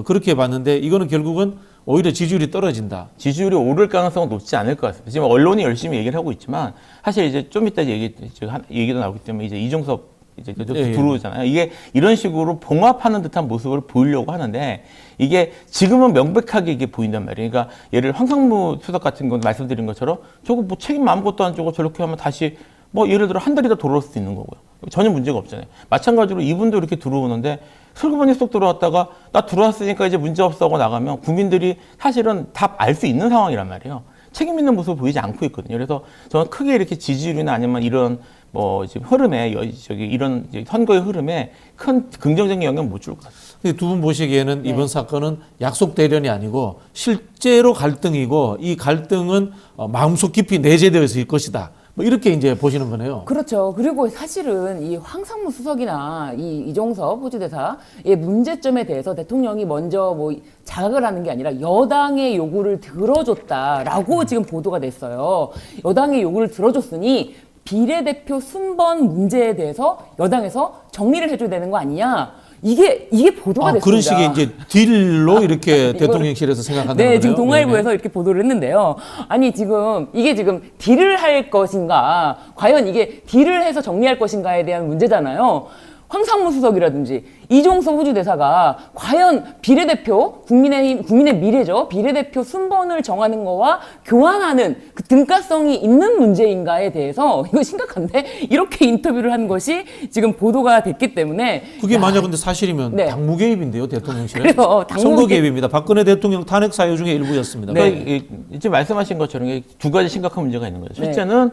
그렇게 봤는데 이거는 결국은 오히려 지지율이 떨어진다. 지지율이 오를 가능성은 높지 않을 것 같습니다. 지금 언론이 열심히 얘기를 하고 있지만 사실 이제 좀 이따 얘기도 나오기 때문에 이제 이종섭 이제 들어오잖아요. 이게 이런 식으로 봉합하는 듯한 모습을 보이려고 하는데 이게 지금은 명백하게 이게 보인단 말이에요. 그러니까 예를 황상무 수석 같은 건 말씀드린 것처럼 저거 뭐 책임 아무것도 안 지고 저렇게 하면 다시 뭐 예를 들어 한 달이 더 돌아올 수도 있는 거고요. 전혀 문제가 없잖아요. 마찬가지로 이분도 이렇게 들어오는데 슬그머니 쏙 들어왔다가 나 들어왔으니까 이제 문제 없어 하고 나가면 국민들이 사실은 다 알 수 있는 상황이란 말이에요. 책임 있는 모습을 보이지 않고 있거든요. 그래서 저는 크게 이렇게 지지율이나 아니면 이런 뭐 지금 흐름에 이런 이제 선거의 흐름에 큰 긍정적인 영향을 못 줄 것 같아요. 두 분 보시기에는 이번 사건은 약속 대련이 아니고 실제로 갈등이고 이 갈등은 마음속 깊이 내재되어 있을 것이다. 뭐 이렇게 이제 보시는 거네요. 그렇죠. 그리고 사실은 이 황상무 수석이나 이종섭 호주대사의 문제점에 대해서 대통령이 먼저 뭐 자각을 하는 게 아니라 여당의 요구를 들어줬다라고 지금 보도가 됐어요. 여당의 요구를 들어줬으니 비례대표 순번 문제에 대해서 여당에서 정리를 해줘야 되는 거 아니냐. 이게 보도가 됐습니다. 그런 식의 이제 딜로 이렇게 대통령실에서 생각한다는 거예요? 네, 지금 동아일보에서 이렇게 보도를 했는데요. 아니 지금 이게 지금 딜을 할 것인가, 과연 이게 딜을 해서 정리할 것인가에 대한 문제잖아요. 황상무 수석이라든지 이종섭 호주대사가 과연 비례대표, 국민의 미래죠. 비례대표 순번을 정하는 거와 교환하는 그 등가성이 있는 문제인가에 대해서 이거 심각한데 이렇게 인터뷰를 한 것이 지금 보도가 됐기 때문에 그게 만약 근데 사실이면 네. 당무 개입인데요, 대통령실에. 그래서 선거 개입입니다. 박근혜 대통령 탄핵 사유 중에 일부였습니다. 네. 지금 말씀하신 것처럼 두 가지 심각한 문제가 있는 거죠. 첫째는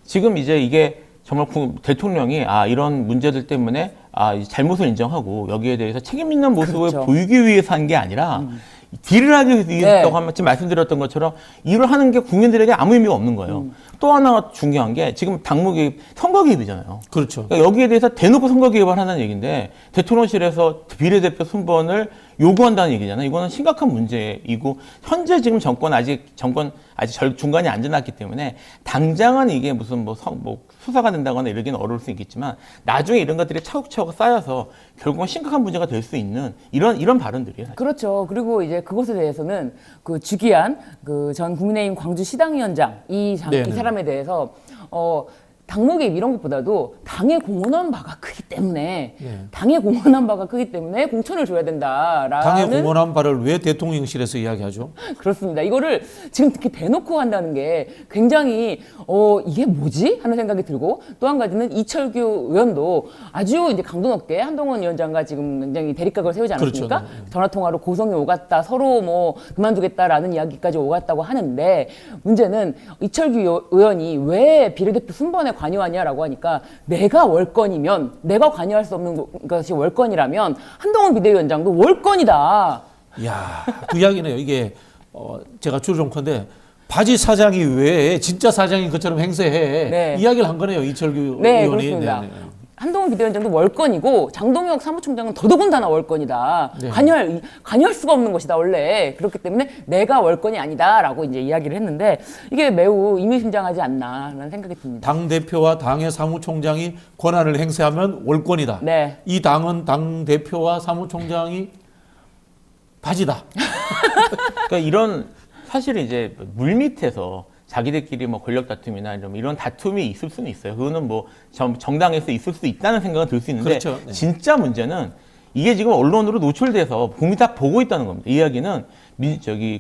지금 이제 이게 정말 대통령이 이런 문제들 때문에 잘못을 인정하고 여기에 대해서 책임 있는 모습을 그렇죠. 보이기 위해서 한 게 아니라 딜을 하기 위해서 하면 지금 말씀드렸던 것처럼 일을 하는 게 국민들에게 아무 의미가 없는 거예요. 또 하나 중요한 게 지금 당무 개입, 선거 개입이잖아요. 그렇죠. 그러니까 여기에 대해서 대놓고 선거 개입을 하는 얘기인데 대통령실에서 비례대표 순번을 요구한다는 얘기잖아요. 이거는 심각한 문제이고 현재 지금 정권 아직 중간에 안 지났기 때문에 당장은 이게 무슨 뭐 수사가 된다거나 이러기는 어려울 수 있겠지만 나중에 이런 것들이 차곡차곡 쌓여서 결국은 심각한 문제가 될 수 있는 이런 발언들이에요. 사실. 그렇죠. 그리고 이제 그것에 대해서는 그 주기한 그 전 국민의힘 광주시당위원장 이 사람에 대해서 당무 개입 이런 것보다도 당에 공헌한 바가 크기 때문에 공천을 줘야 된다라는 당에 공헌한 바를 왜 대통령실에서 이야기하죠? 그렇습니다. 이거를 지금 이렇게 대놓고 한다는 게 굉장히 이게 뭐지 하는 생각이 들고 또 한 가지는 이철규 의원도 아주 이제 강도 높게 한동훈 위원장과 지금 굉장히 대립각을 세우지 않았습니까? 그렇죠. 네. 전화 통화로 고성이 오갔다 서로 뭐 그만두겠다라는 이야기까지 오갔다고 하는데 문제는 이철규 의원이 왜 비례대표 순번에 관여하냐라고 하니까 내가 월권이면 내가 관여할 수 없는 것이 월권이라면 한동훈 비대위원장도 월권이다. 이야, 그 이야기네요. 이게 제가 추정컨대 바지 사장이 왜 진짜 사장인 것처럼 행세해 네. 이야기를 한 거네요. 이철규 네, 의원이. 그렇습니다. 한동훈 비대위원장도 월권이고 장동혁 사무총장은 더더군다나 월권이다. 네. 관여할 수가 없는 것이다 원래. 그렇기 때문에 내가 월권이 아니다라고 이제 이야기를 했는데 이게 매우 의미심장하지 않나라는 생각이 듭니다. 당 대표와 당의 사무총장이 권한을 행사하면 월권이다. 네. 이 당은 당 대표와 사무총장이 바지다. 그러니까 이런 사실은 이제 물밑에서 자기들끼리 뭐 권력 다툼이나 이런 다툼이 있을 수는 있어요. 그거는 뭐 정당에서 있을 수 있다는 생각은 들 수 있는데 그렇죠. 네. 진짜 문제는 이게 지금 언론으로 노출돼서 국민이 다 보고 있다는 겁니다. 이 이야기는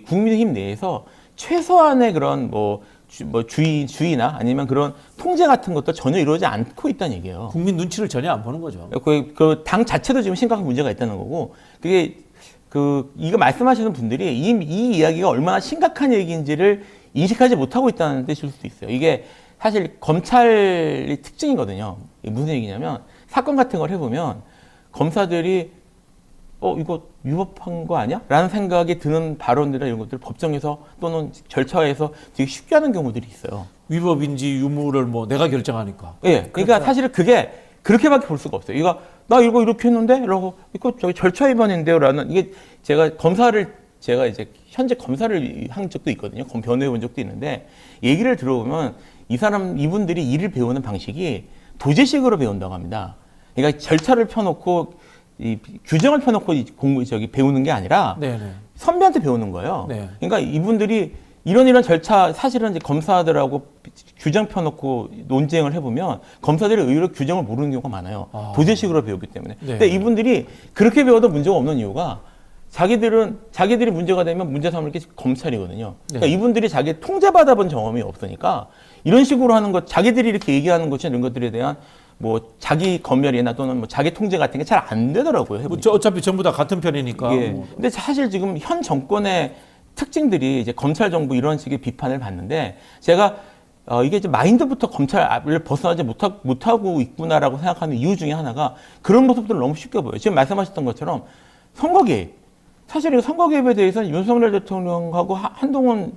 국민의힘 내에서 최소한의 그런 주의나 아니면 그런 통제 같은 것도 전혀 이루어지지 않고 있다는 얘기예요. 국민 눈치를 전혀 안 보는 거죠. 그 당 자체도 지금 심각한 문제가 있다는 거고 그게 이거 말씀하시는 분들이 이 이야기가 얼마나 심각한 얘기인지를 인식하지 못하고 있다는 뜻일 수도 있어요. 이게 사실 검찰의 특징이거든요. 이게 무슨 얘기냐면 사건 같은 걸 해보면 검사들이 이거 위법한 거 아니야? 라는 생각이 드는 발언이나 이런 것들을 법정에서 또는 절차에서 되게 쉽게 하는 경우들이 있어요. 위법인지 유무를 뭐 내가 결정하니까. 예. 그러니까 사실은 그게 그렇게밖에 볼 수가 없어요. 나 이거 이렇게 했는데? 라고, 이거 저기 절차 위반인데요? 라는, 이게 제가 제가 이제 현재 검사를 한 적도 있거든요. 변호해 본 적도 있는데, 얘기를 들어보면 이분들이 일을 배우는 방식이 도제식으로 배운다고 합니다. 그러니까 절차를 펴놓고, 이 규정을 펴놓고 배우는 게 아니라, 네네. 선배한테 배우는 거예요. 네. 그러니까 이분들이 이런 절차, 사실은 이제 검사들하고 규정 펴놓고 논쟁을 해보면 검사들이 의외로 규정을 모르는 경우가 많아요. 도제식으로 배우기 때문에. 네. 근데 이분들이 그렇게 배워도 문제가 없는 이유가 자기들이 문제가 되면 문제 삼을 게 검찰이거든요. 그러니까 네. 이분들이 자기 통제받아본 경험이 없으니까 이런 식으로 하는 것, 자기들이 이렇게 얘기하는 것 이런 것들에 대한 뭐 자기 검열이나 또는 뭐 자기 통제 같은 게 잘 안 되더라고요. 뭐 어차피 전부 다 같은 편이니까. 예. 뭐. 근데 사실 지금 현 정권의 특징들이 이제 검찰 정부 이런 식의 비판을 받는데 제가 이게 이제 마인드부터 검찰을 벗어나지 못하고 있구나라고 생각하는 이유 중에 하나가 그런 모습들을 너무 쉽게 보여요. 지금 말씀하셨던 것처럼 선거 개입. 사실 이 선거 개입에 대해서는 윤석열 대통령하고 한동훈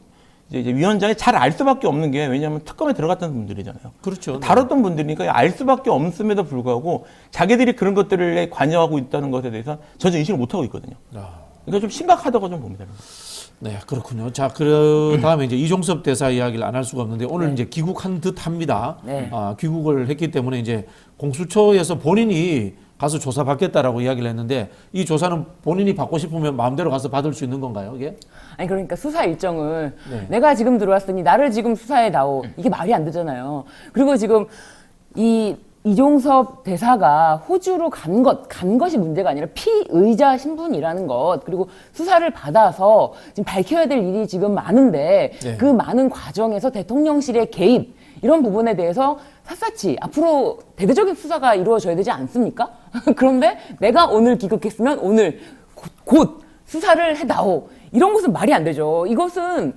이제 위원장이 잘 알 수밖에 없는 게 왜냐하면 특검에 들어갔던 분들이잖아요. 그렇죠. 다뤘던 분들이니까 알 수밖에 없음에도 불구하고 자기들이 그런 것들에 관여하고 있다는 것에 대해서 전혀 인식을 못하고 있거든요. 그러니까 좀 심각하다고 좀 봅니다. 네, 그렇군요. 자, 다음에 이제 이종섭 대사 이야기를 안 할 수가 없는데 오늘 이제 귀국한 듯 합니다. 네. 귀국을 했기 때문에 이제 공수처에서 본인이 가서 조사받겠다라고 이야기를 했는데 이 조사는 본인이 받고 싶으면 마음대로 가서 받을 수 있는 건가요, 이게? 아니 그러니까 수사 일정을 네. 내가 지금 들어왔으니 나를 지금 수사에 나오. 이게 말이 안 되잖아요. 그리고 지금 이종섭 대사가 호주로 간 것이 문제가 아니라 피의자 신분이라는 것, 그리고 수사를 받아서 지금 밝혀야 될 일이 지금 많은데 네. 그 많은 과정에서 대통령실의 개입, 이런 부분에 대해서 샅샅이 앞으로 대대적인 수사가 이루어져야 되지 않습니까? 그런데 내가 오늘 귀국했으면 오늘 곧 수사를 해다오. 이런 것은 말이 안 되죠. 이것은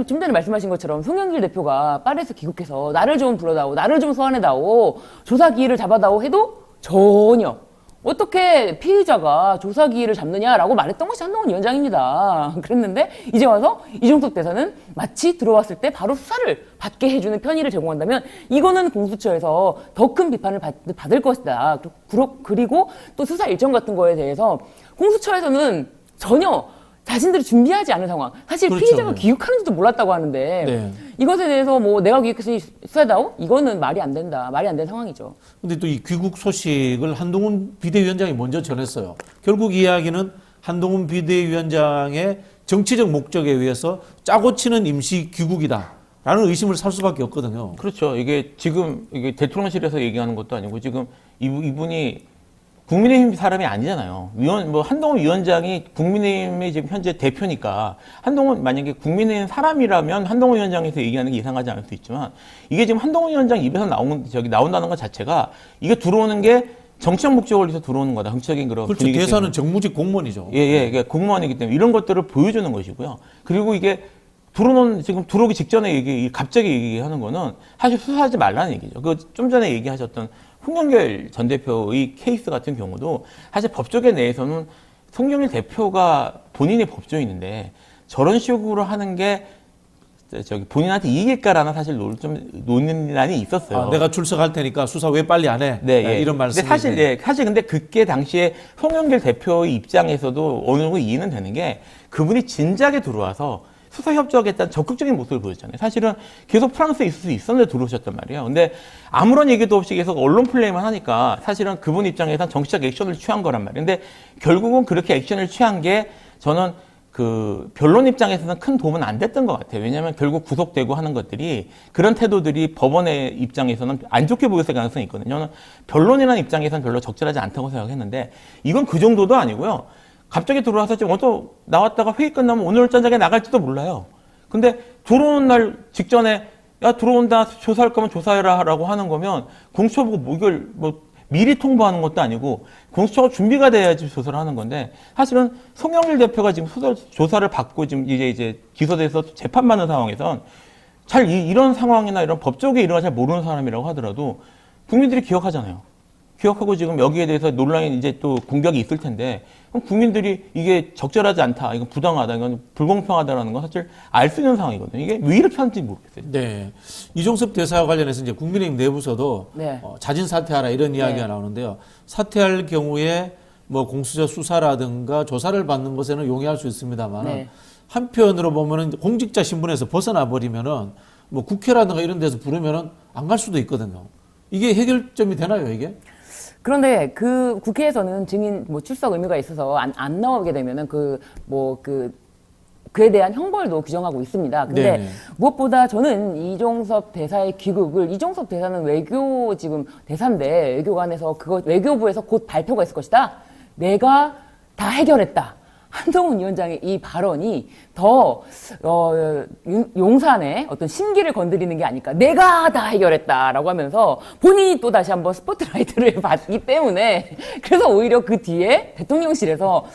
좀 전에 말씀하신 것처럼 송영길 대표가 파리에서 귀국해서 나를 좀 불러다오, 나를 좀 소환해다오, 조사 기일을 잡아다오 해도 전혀 어떻게 피의자가 조사 기일을 잡느냐라고 말했던 것이 한동훈 위원장입니다. 그랬는데 이제 와서 이종섭 대사는 마치 들어왔을 때 바로 수사를 받게 해주는 편의를 제공한다면 이거는 공수처에서 더 큰 비판을 받을 것이다. 그리고 또 수사 일정 같은 거에 대해서 공수처에서는 전혀 자신들이 준비하지 않은 상황. 사실 그렇죠. 피의자가 네. 귀국하는지도 몰랐다고 하는데 네. 이것에 대해서 뭐 내가 귀국했으니 수사다오? 이거는 말이 안 된다. 말이 안 되는 상황이죠. 근데 또 이 귀국 소식을 한동훈 비대위원장이 먼저 전했어요. 결국 이야기는 한동훈 비대위원장의 정치적 목적에 의해서 짜고 치는 임시 귀국이다. 라는 의심을 살 수밖에 없거든요. 그렇죠. 이게 지금 대통령실에서 얘기하는 것도 아니고 지금 이분이 국민의힘 사람이 아니잖아요. 한동훈 위원장이 국민의힘의 지금 현재 대표니까 만약에 국민의힘 사람이라면 한동훈 위원장에서 얘기하는 게 이상하지 않을 수 있지만 이게 지금 한동훈 위원장 입에서 나온다는 것 자체가 이게 들어오는 게 정치적 목적을 위해서 들어오는 거다. 정치적인 그런 그렇죠. 분위기 대사는 때문에. 정무직 공무원이죠. 이게 공무원이기 때문에 이런 것들을 보여주는 것이고요. 그리고 이게 지금 들어오기 직전에 갑자기 얘기하는 거는 사실 수사하지 말라는 얘기죠. 좀 전에 얘기하셨던 송영길 전 대표의 케이스 같은 경우도 사실 법조계 내에서는 송영길 대표가 본인의 법조인인데 저런 식으로 하는 게 본인한테 이익일까라는 사실 논란이 있었어요. 내가 출석할 테니까 수사 왜 빨리 안 해? 네, 이런 말씀. 사실 근데 그게 당시에 송영길 대표의 입장에서도 어느 정도 이해는 되는 게 그분이 진작에 들어와서 수사 협조하겠다는 적극적인 모습을 보였잖아요. 사실은 계속 프랑스에 있을 수 있었는데 들어오셨단 말이에요. 근데 아무런 얘기도 없이 계속 언론 플레이만 하니까 사실은 그분 입장에서는 정치적 액션을 취한 거란 말이에요. 근데 결국은 그렇게 액션을 취한 게 저는 변론 입장에서는 큰 도움은 안 됐던 것 같아요. 왜냐하면 결국 구속되고 하는 것들이 그런 태도들이 법원의 입장에서는 안 좋게 보였을 가능성이 있거든요. 저는 변론이라는 입장에서는 별로 적절하지 않다고 생각했는데 이건 그 정도도 아니고요. 갑자기 들어와서 지금 또 나왔다가 회의 끝나면 오늘 저녁에 나갈지도 몰라요. 근데 들어오는 날 직전에 들어온다 조사할 거면 조사해라라고 하는 거면 공수처보고 이걸 미리 통보하는 것도 아니고 공수처가 준비가 돼야지 조사를 하는 건데 사실은 송영길 대표가 지금 조사를 받고 지금 이제 기소돼서 재판받는 상황에선 이런 상황이나 이런 법조계 이런 걸 잘 모르는 사람이라고 하더라도 국민들이 기억하잖아요. 기억하고 지금 여기에 대해서 논란이 이제 또 공격이 있을 텐데 그럼 국민들이 이게 적절하지 않다, 이건 부당하다, 이건 불공평하다라는 건 사실 알 수 있는 상황이거든요. 이게 왜 이렇게 하는지 모르겠어요. 네. 이종섭 대사와 관련해서 이제 국민의힘 내부서도 네. 자진 사퇴하라 이런 이야기가 네. 나오는데요. 사퇴할 경우에 뭐 공수처 수사라든가 조사를 받는 것에는 용이할 수 있습니다만 네. 한편으로 보면은 공직자 신분에서 벗어나 버리면은 뭐 국회라든가 이런 데서 부르면은 안 갈 수도 있거든요. 이게 해결점이 되나요, 이게? 그런데 그 국회에서는 증인 뭐 출석 의무가 있어서 안 나오게 되면은 그에 대한 형벌도 규정하고 있습니다. 근데 네네. 무엇보다 저는 이종섭 대사의 귀국을, 이종섭 대사는 외교 지금 대사인데 외교관에서 외교부에서 곧 발표가 있을 것이다. 내가 다 해결했다. 한동훈 위원장의 이 발언이 더 용산의 어떤 심기를 건드리는 게 아닐까. 내가 다 해결했다라고 하면서 본인이 또 다시 한번 스포트라이트를 받기 때문에 그래서 오히려 그 뒤에 대통령실에서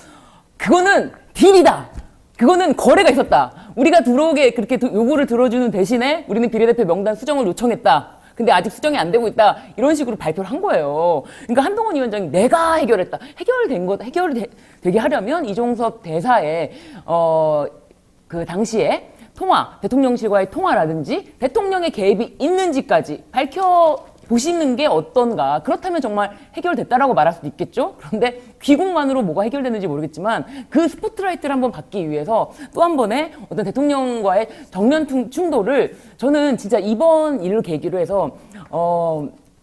그거는 딜이다. 그거는 거래가 있었다. 우리가 들어오게 그렇게 요구를 들어주는 대신에 우리는 비례대표 명단 수정을 요청했다. 근데 아직 수정이 안 되고 있다. 이런 식으로 발표를 한 거예요. 그러니까 한동훈 위원장이 내가 해결했다. 해결되게 하려면 이종섭 대사의 그 당시에 대통령실과의 통화라든지 대통령의 개입이 있는지까지 보시는 게 어떤가. 그렇다면 정말 해결됐다라고 말할 수도 있겠죠. 그런데 귀국만으로 뭐가 해결되는지 모르겠지만 그 스포트라이트를 한번 받기 위해서 또 한 번의 어떤 대통령과의 정면 충돌을 저는 진짜 이번 일을 계기로 해서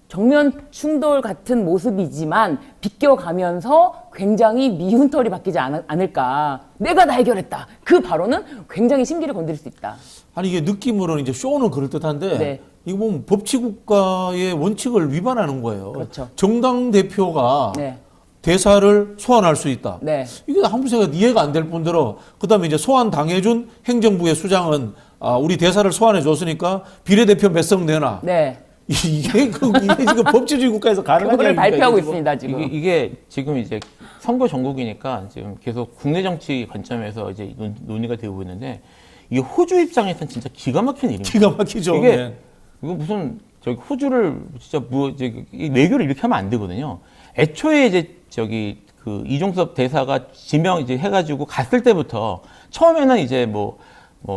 정면 충돌 같은 모습이지만 비껴가면서 굉장히 미운 털이 바뀌지 않을까. 내가 다 해결했다. 그 발언은 굉장히 심기를 건드릴 수 있다. 아니 이게 느낌으로는 이제 쇼는 그럴듯한데 네. 이거 보면 법치국가의 원칙을 위반하는 거예요. 그렇죠. 정당 대표가 네. 대사를 소환할 수 있다. 네. 이게 아무 생각 이해가 안 될 뿐더러 그다음에 이제 소환 당해준 행정부의 수장은 우리 대사를 소환해 줬으니까 비례대표 몇 석 내놔. 네. 이게 지금 법치주의 국가에서 가능한 그거를 얘기입니까, 발표하고 지금? 있습니다, 지금. 이게 지금 이제 선거 전국이니까 지금 계속 국내 정치 관점에서 이제 논의가 되고 있는데 이게 호주 입장에서는 진짜 기가 막힌 일입니다. 기가 막히죠. 이게 네. 이거 무슨 호주를 진짜 이 외교를 이렇게 하면 안 되거든요. 애초에 이제 그 이종섭 대사가 지명 이제 해가지고 갔을 때부터 처음에는 이제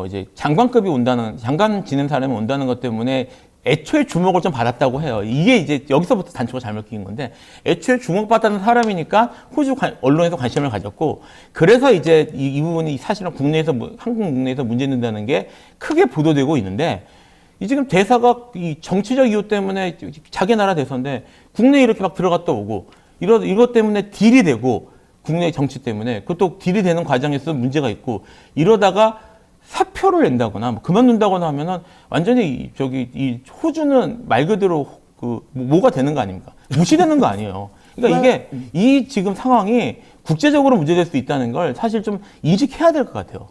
이제 장관급이 장관 지낸 사람이 온다는 것 때문에 애초에 주목을 좀 받았다고 해요. 이게 이제 여기서부터 단초가 잘못 끼인 건데 애초에 주목받았는 사람이니까 호주 언론에서 관심을 가졌고 그래서 이제 이 부분이 사실은 한국 국내에서 문제된다는 게 크게 보도되고 있는데 이 지금 대사가 이 정치적 이유 때문에 자기 나라 대사인데 국내에 이렇게 막 들어갔다 오고 이것 때문에 딜이 되고 국내 정치 때문에 그것도 딜이 되는 과정에서 문제가 있고 이러다가 사표를 낸다거나 그만둔다거나 하면은 완전히 이 호주는 말 그대로 뭐가 되는 거 아닙니까? 무시되는 거 아니에요. 그러니까 이게 이 지금 상황이 국제적으로 문제될 수 있다는 걸 사실 좀 인식해야 될 것 같아요.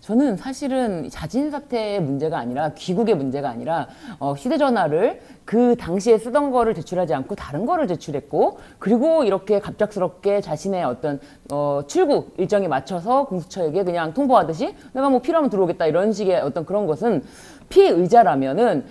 저는 사실은 자진 사퇴의 문제가 아니라 귀국의 문제가 아니라 휴대전화를 그 당시에 쓰던 거를 제출하지 않고 다른 거를 제출했고 그리고 이렇게 갑작스럽게 자신의 어떤 출국 일정에 맞춰서 공수처에게 그냥 통보하듯이 내가 뭐 필요하면 들어오겠다 이런 식의 어떤 그런 것은 피의자라면은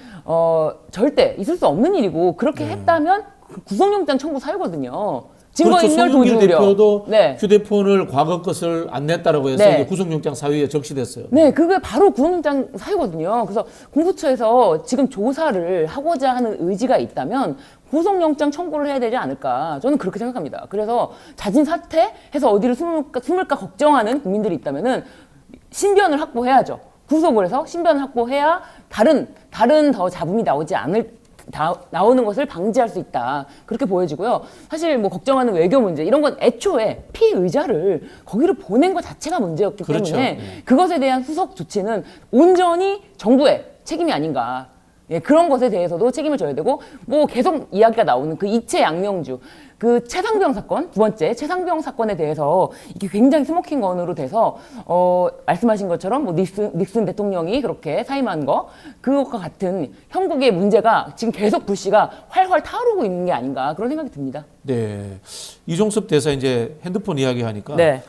절대 있을 수 없는 일이고 그렇게 했다면 구속영장 청구 사유거든요. 증거인멸 송영길 도주우려. 대표도 네. 휴대폰을 과거 것을 안 냈다라고 해서 네. 이제 구속영장 사유에 적시됐어요. 네, 그게 바로 구속영장 사유거든요. 그래서 공수처에서 지금 조사를 하고자 하는 의지가 있다면 구속영장 청구를 해야 되지 않을까. 저는 그렇게 생각합니다. 그래서 자진 사퇴해서 어디를 숨을까 걱정하는 국민들이 있다면은 신변을 확보해야죠. 구속을 해서 신변을 확보해야 다른 더 잡음이 나오는 것을 방지할 수 있다. 그렇게 보여지고요. 사실 뭐 걱정하는 외교 문제 이런 건 애초에 피의자를 거기를 보낸 것 자체가 문제였기 그렇죠. 때문에 그것에 대한 후속 조치는 온전히 정부의 책임이 아닌가. 예, 그런 것에 대해서도 책임을 져야 되고 뭐 계속 이야기가 나오는 그 이채 양명주 그 최상병 사건 두 번째 최상병 사건에 대해서 이게 굉장히 스모킹 건으로 돼서 말씀하신 것처럼 뭐 닉슨 대통령이 그렇게 사임한 거 그것과 같은 형국의 문제가 지금 계속 불씨가 활활 타오르고 있는 게 아닌가 그런 생각이 듭니다. 네, 이종섭 대사 이제 핸드폰 이야기하니까 네.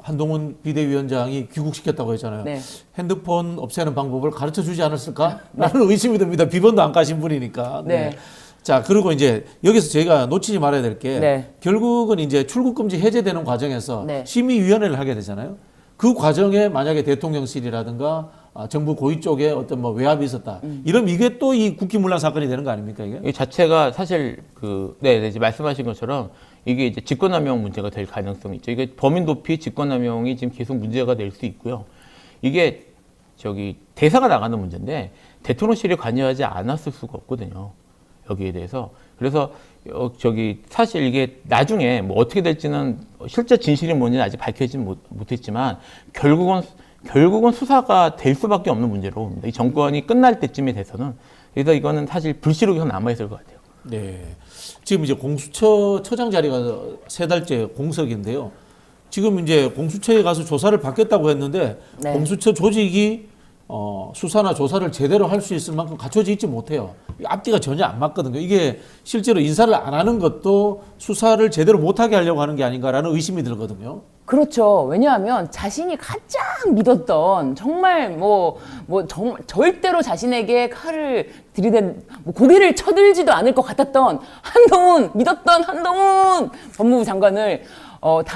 한동훈 비대위원장이 귀국시켰다고 했잖아요. 네. 핸드폰 없애는 방법을 가르쳐 주지 않았을까? 라는 의심이 듭니다. 비번도 안 까신 분이니까. 네. 자, 그리고 이제 여기서 저희가 놓치지 말아야 될 게 네. 결국은 이제 출국 금지 해제되는 과정에서 네. 심의위원회를 하게 되잖아요. 그 과정에 만약에 대통령실이라든가 정부 고위 쪽에 어떤 뭐 외압이 있었다. 이러면 이게 또 이 국기문란 사건이 되는 거 아닙니까 이게? 이 자체가 사실 이제 말씀하신 것처럼 이게 이제 직권남용 문제가 될 가능성이 있죠. 이게 범인 도피, 직권남용이 지금 계속 문제가 될 수 있고요. 이게 대사가 나가는 문제인데 대통령실이 관여하지 않았을 수가 없거든요. 여기에 대해서. 그래서 사실 이게 나중에 뭐 어떻게 될지는 실제 진실이 뭔지는 아직 밝혀지지 못했지만 결국은 수사가 될 수밖에 없는 문제로 봅니다. 이 정권이 끝날 때쯤에 돼서는. 그래서 이거는 사실 불씨로 계속 남아있을 것 같아요. 네. 지금 이제 공수처처장 자리가 3달째 공석인데요. 지금 이제 공수처에 가서 조사를 받겠다고 했는데 네. 공수처 조직이 수사나 조사를 제대로 할 수 있을 만큼 갖춰져 있지 못해요. 앞뒤가 전혀 안 맞거든요. 이게 실제로 인사를 안 하는 것도 수사를 제대로 못하게 하려고 하는 게 아닌가라는 의심이 들거든요. 그렇죠. 왜냐하면 자신이 가장 믿었던 정말 정말 절대로 자신에게 칼을 들이댄 고개를 쳐들지도 않을 것 같았던 믿었던 한동훈 법무부 장관을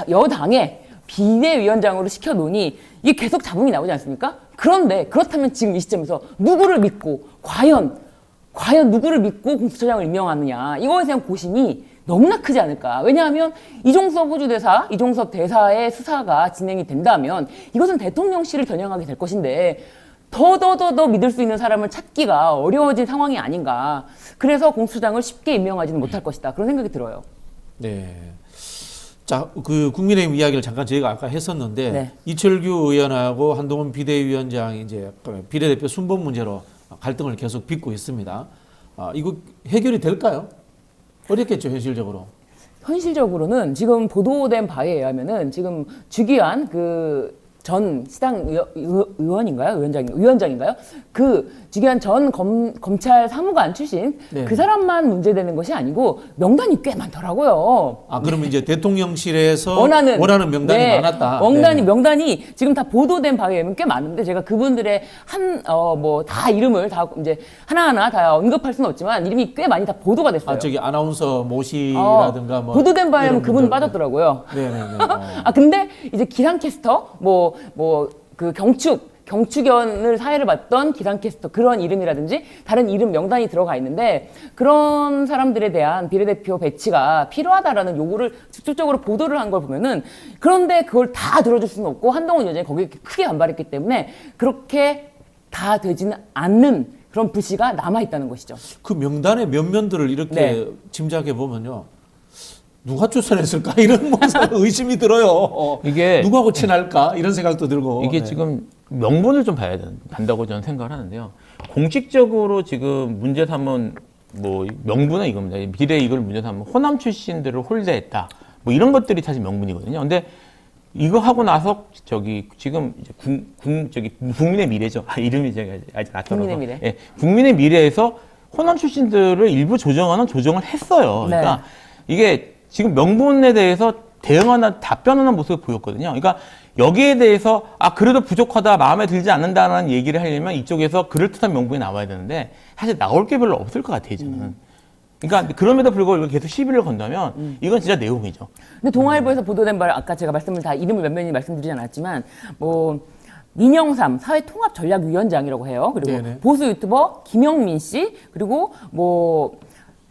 여당의 비대위원장으로 시켜놓으니 이게 계속 잡음이 나오지 않습니까? 그런데 그렇다면 지금 이 시점에서 누구를 믿고 과연 누구를 믿고 공수처장을 임명하느냐 이거에 대한 고심이 너무나 크지 않을까. 왜냐하면 이종섭 호주대사, 이종섭 대사의 수사가 진행이 된다면 이것은 대통령실을 겨냥하게 될 것인데 더 믿을 수 있는 사람을 찾기가 어려워진 상황이 아닌가. 그래서 공수처장을 쉽게 임명하지는 못할 것이다. 그런 생각이 들어요. 네. 자, 그 국민의힘 이야기를 잠깐 저희가 아까 했었는데 네. 이철규 의원하고 한동훈 비대위원장이 이제 비례대표 순번 문제로 갈등을 계속 빚고 있습니다. 이거 해결이 될까요? 어렵겠죠, 현실적으로. 현실적으로는 지금 보도된 바에 의하면은 지금 주기환 전 시당 의원인가요? 위원장인가요? 주기환 전 검찰 사무관 출신 네. 그 사람만 문제되는 것이 아니고 명단이 꽤 많더라고요. 그러면 이제 대통령실에서 원하는 명단이 네, 많았다. 명단이 지금 다 보도된 바에 의하면 꽤 많은데 제가 그분들의 다 이름을 다 이제 하나하나 다 언급할 수는 없지만 이름이 꽤 많이 다 보도가 됐어요. 아나운서 모씨라든가 보도된 바에 의하면 그분 빠졌더라고요. 네네네. 근데 이제 기상캐스터 경축연을 사회를 봤던 기상캐스터 그런 이름이라든지 다른 이름 명단이 들어가 있는데 그런 사람들에 대한 비례대표 배치가 필요하다라는 요구를 직접적으로 보도를 한 걸 보면은 그런데 그걸 다 들어줄 수는 없고 한동훈 위원장이 거기에 크게 반발했기 때문에 그렇게 다 되지는 않는 그런 불씨가 남아있다는 것이죠. 그 명단의 면면들을 이렇게 네. 짐작해 보면요. 누가 추천했을까 이런 의심이 들어요. 이게 누구하고 친할까 이런 생각도 들고. 이게 네. 지금 명분을 좀 봐야 된다고 저는 생각을 하는데요. 공식적으로 지금 문제 삼은 명분은 이겁니다. 비례 이걸 문제 삼은 호남 출신들을 홀대했다. 이런 것들이 사실 명분이거든요. 근데 이거 하고 나서 지금 이제 국민의 미래죠. 이름이 제가 아직 낯설어서. 국민의 미래. 예, 국민의 미래에서 호남 출신들을 일부 조정을 했어요. 그러니까 이게 지금 명분에 대해서 대응하나 답변하는 모습을 보였거든요. 그러니까 여기에 대해서 그래도 부족하다, 마음에 들지 않는다는 얘기를 하려면 이쪽에서 그럴듯한 명분이 나와야 되는데 사실 나올 게 별로 없을 것 같아요, 저는. 그러니까 그럼에도 불구하고 계속 시비를 건다면 이건 진짜 내용이죠. 근데 동아일보에서 보도된 바를 아까 제가 이름을 몇몇이 말씀드리지 않았지만 민영삼 사회통합전략위원장이라고 해요. 그리고 네네. 보수 유튜버 김영민 씨 그리고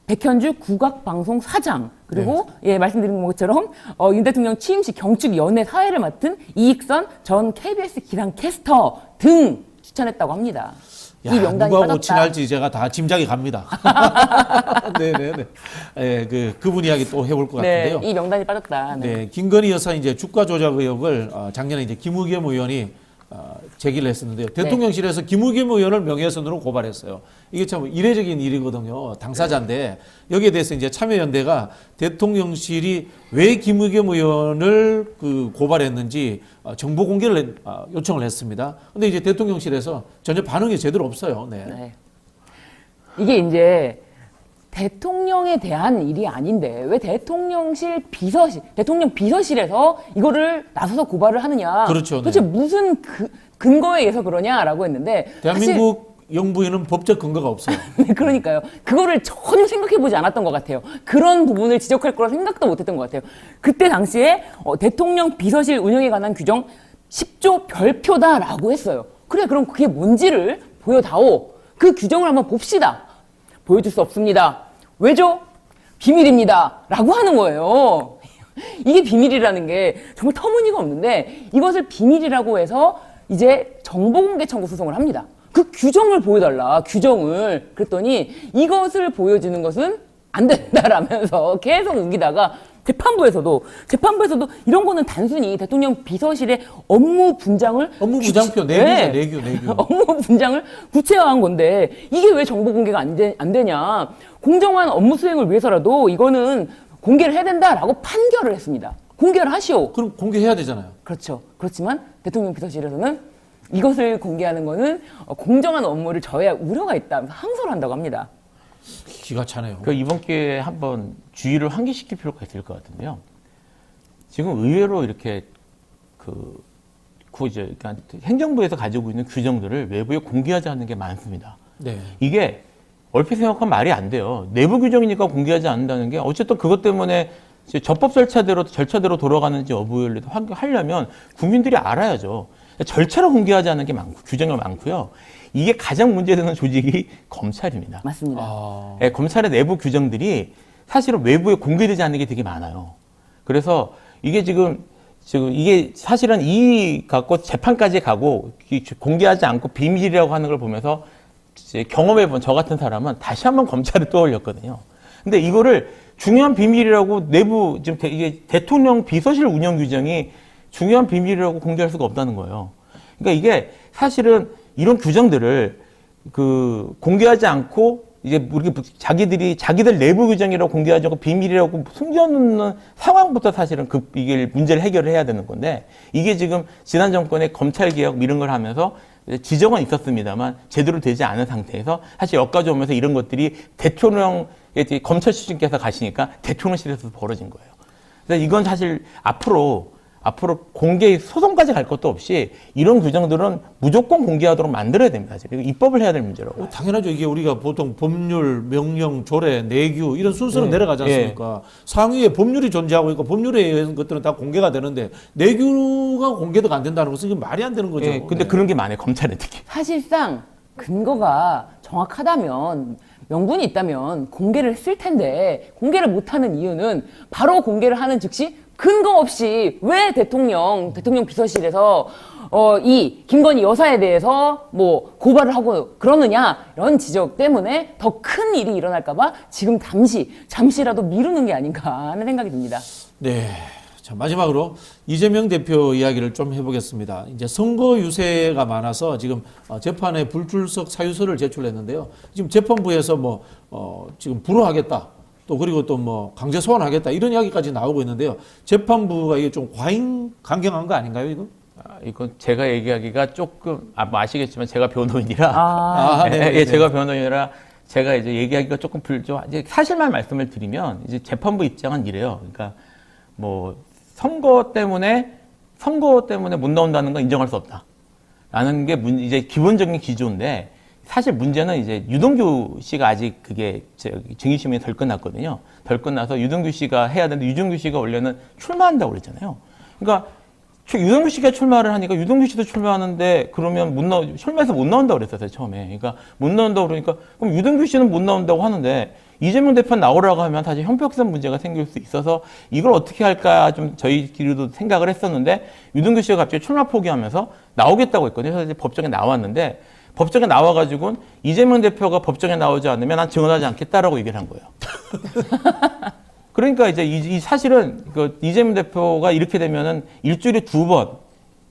백현주 국악방송 사장 그리고 말씀드린 것처럼 윤 대통령 취임식 경축연회 사회를 맡은 이익선 전 KBS 기상캐스터 등 추천했다고 합니다. 이 명단이 누구하고 빠졌다. 친할지 제가 다 짐작이 갑니다. 네네네. 그분 이야기 또 해볼 것 같은데요. 이 명단이 빠졌다. 네, 김건희 여사 이제 주가 조작 의혹을 작년에 이제 김우겸 의원이 제기를 했었는데요. 대통령실에서 김우겸 의원을 명예훼손으로 고발했어요. 이게 참 이례적인 일이거든요. 당사자인데 여기에 대해서 이제 참여연대가 대통령실이 왜 김우겸 의원을 고발했는지 정보 공개를 요청을 했습니다. 근데 이제 대통령실에서 전혀 반응이 제대로 없어요. 네. 이게 이제 대통령에 대한 일이 아닌데 왜 대통령 비서실에서 이거를 나서서 고발을 하느냐. 그렇죠. 도대체 무슨 근거에 의해서 그러냐라고 했는데 대한민국 영부인은 법적 근거가 없어요. 네, 그러니까요. 그거를 전혀 생각해보지 않았던 것 같아요. 그런 부분을 지적할 거라 생각도 못했던 것 같아요. 그때 당시에 대통령 비서실 운영에 관한 규정 10조 별표다라고 했어요. 그래, 그럼 그게 뭔지를 보여다오. 그 규정을 한번 봅시다. 보여줄 수 없습니다. 왜죠? 비밀입니다. 라고 하는 거예요. 이게 비밀이라는 게 정말 터무니가 없는데 이것을 비밀이라고 해서 이제 정보공개 청구 소송을 합니다. 그 규정을 보여달라, 규정을. 그랬더니 이것을 보여주는 것은 안 된다라면서 계속 우기다가 재판부에서도 이런 거는 단순히 대통령 비서실의 업무 분장을 업무 분장표 내규죠, 내규. 업무 분장을 구체화한 건데 이게 왜 정보 공개가 안 되냐? 공정한 업무 수행을 위해서라도 이거는 공개를 해야 된다라고 판결을 했습니다. 공개를 하시오. 그럼 공개해야 되잖아요. 그렇죠. 그렇지만 대통령 비서실에서는 이것을 공개하는 거는 공정한 업무를 저해할 우려가 있다. 항소를 한다고 합니다. 기가 차네요. 이번 기회에 한번 주의를 환기시킬 필요가 있을 것 같은데요. 지금 의외로 이렇게 그러니까 행정부에서 가지고 있는 규정들을 외부에 공개하지 않는 게 많습니다. 네. 이게 얼핏 생각하면 말이 안 돼요. 내부 규정이니까 공개하지 않는다는 게 어쨌든 그것 때문에 적법 절차대로 돌아가는지 여부를 하려면 국민들이 알아야죠. 절차를 공개하지 않는 게 많고 규정이 많고요. 이게 가장 문제되는 조직이 검찰입니다. 맞습니다. 네, 검찰의 내부 규정들이 사실은 외부에 공개되지 않는 게 되게 많아요. 그래서 이게 지금 이게 사실은 이 갖고 재판까지 가고 공개하지 않고 비밀이라고 하는 걸 보면서 경험해본 저 같은 사람은 다시 한번 검찰을 떠올렸거든요. 근데 이거를 중요한 비밀이라고 내부 지금 이게 대통령 비서실 운영 규정이 중요한 비밀이라고 공개할 수가 없다는 거예요. 그러니까 이게 사실은 이런 규정들을 공개하지 않고 이제 자기들 내부 규정이라고 공개하지 않고 비밀이라고 숨겨놓는 상황부터 사실은 이게 문제를 해결을 해야 되는 건데 이게 지금 지난 정권의 검찰 개혁 이런 걸 하면서 지적은 있었습니다만 제대로 되지 않은 상태에서 사실 여기까지 오면서 이런 것들이 검찰 수준께서 가시니까 대통령실에서 벌어진 거예요. 그래서 이건 사실 앞으로 공개 소송까지 갈 것도 없이 이런 규정들은 무조건 공개하도록 만들어야 됩니다. 그리고 입법을 해야 될 문제라고. 당연하죠. 이게 우리가 보통 법률, 명령, 조례, 내규 이런 순서로 내려가지 않습니까? 상위에 법률이 존재하고 있고 법률에 의한 것들은 다 공개가 되는데 내규가 공개가 안 된다는 것은 이게 말이 안 되는 거죠. 근데 그런 게 많아요. 검찰에 특히. 사실상 근거가 정확하다면 명분이 있다면 공개를 했을 텐데 공개를 못하는 이유는 바로 공개를 하는 즉시 근거 없이 왜 대통령 비서실에서 이 김건희 여사에 대해서 뭐 고발을 하고 그러느냐 이런 지적 때문에 더 큰 일이 일어날까봐 지금 잠시라도 미루는 게 아닌가 하는 생각이 듭니다. 네. 자, 마지막으로 이재명 대표 이야기를 좀 해보겠습니다. 이제 선거 유세가 많아서 지금 재판에 불출석 사유서를 제출했는데요. 지금 재판부에서 지금 불허하겠다. 또 그리고 또 강제 소환하겠다 이런 이야기까지 나오고 있는데요. 재판부가 이게 좀 과잉 강경한 거 아닌가요, 이거? 이건 제가 얘기하기가 조금 아시겠지만 제가 변호인이라 제가 변호인이라 제가 이제 얘기하기가 조금 이제 사실만 말씀을 드리면 이제 재판부 입장은 이래요. 그러니까 선거 때문에 못 나온다는 건 인정할 수 없다라는 게 이제 기본적인 기조인데. 사실 문제는 이제 유동규 씨가 아직 그게 증인심이 덜 끝났거든요. 덜 끝나서 유동규 씨가 해야 되는데 유동규 씨가 원래는 출마한다고 그랬잖아요. 그러니까 유동규 씨가 출마를 하니까 유동규 씨도 출마하는데 그러면 출마해서 못 나온다고 그랬었어요, 처음에. 그러니까 못 나온다고 그러니까 그럼 유동규 씨는 못 나온다고 하는데 이재명 대표 나오라고 하면 사실 형평성 문제가 생길 수 있어서 이걸 어떻게 할까 좀 저희끼리도 생각을 했었는데 유동규 씨가 갑자기 출마 포기하면서 나오겠다고 했거든요. 그래서 이제 법정에 나왔는데 법정에 나와가지고는 이재명 대표가 법정에 나오지 않으면 난 증언하지 않겠다라고 얘기를 한 거예요. 그러니까 이제 이 사실은 이재명 대표가 이렇게 되면은 일주일에 2번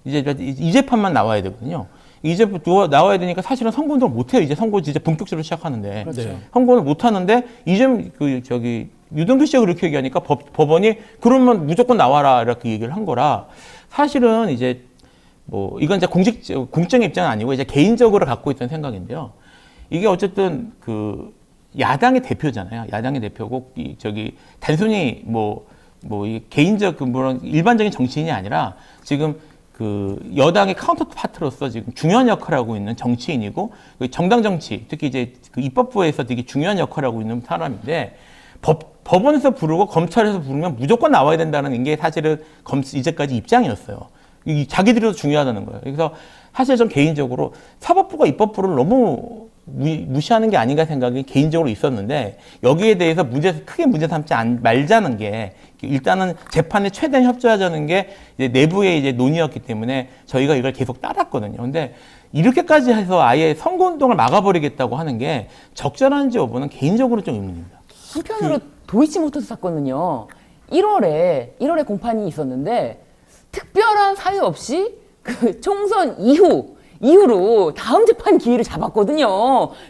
이 재판만 나와야 되거든요. 이 재판 나와야 되니까 사실은 선고운동을 못 해요. 이제 선고 진짜 본격적으로 시작하는데 그렇죠. 선고를 못 하는데 유동규 씨가 그렇게 얘기하니까 법원이 그러면 무조건 나와라 이렇게 얘기를 한 거라 사실은 이제. 이건 이제 공적인 입장은 아니고 이제 개인적으로 갖고 있던 생각인데요. 이게 어쨌든 야당의 대표잖아요. 야당의 대표고 단순히 이 개인적 일반적인 정치인이 아니라 지금 그 여당의 카운터파트로서 지금 중요한 역할을 하고 있는 정치인이고 그 정당 정치, 특히 이제 그 입법부에서 되게 중요한 역할을 하고 있는 사람인데 법원에서 부르고 검찰에서 부르면 무조건 나와야 된다는 게 사실은 이제까지 입장이었어요. 자기들이 더 중요하다는 거예요. 그래서 사실 전 개인적으로 사법부가 입법부를 너무 무시하는 게 아닌가 생각이 개인적으로 있었는데 여기에 대해서 크게 문제 삼지 말자는 게 일단은 재판에 최대한 협조하자는 게 이제 내부의 이제 논의였기 때문에 저희가 이걸 계속 따랐거든요. 근데 이렇게까지 해서 아예 선거운동을 막아버리겠다고 하는 게 적절한지 여부는 개인적으로 좀 의문입니다. 한편으로 도이치모터스 사건은요, 1월에 공판이 있었는데 특별한 사유 없이 그 총선 이후로 다음 재판 기일을 잡았거든요.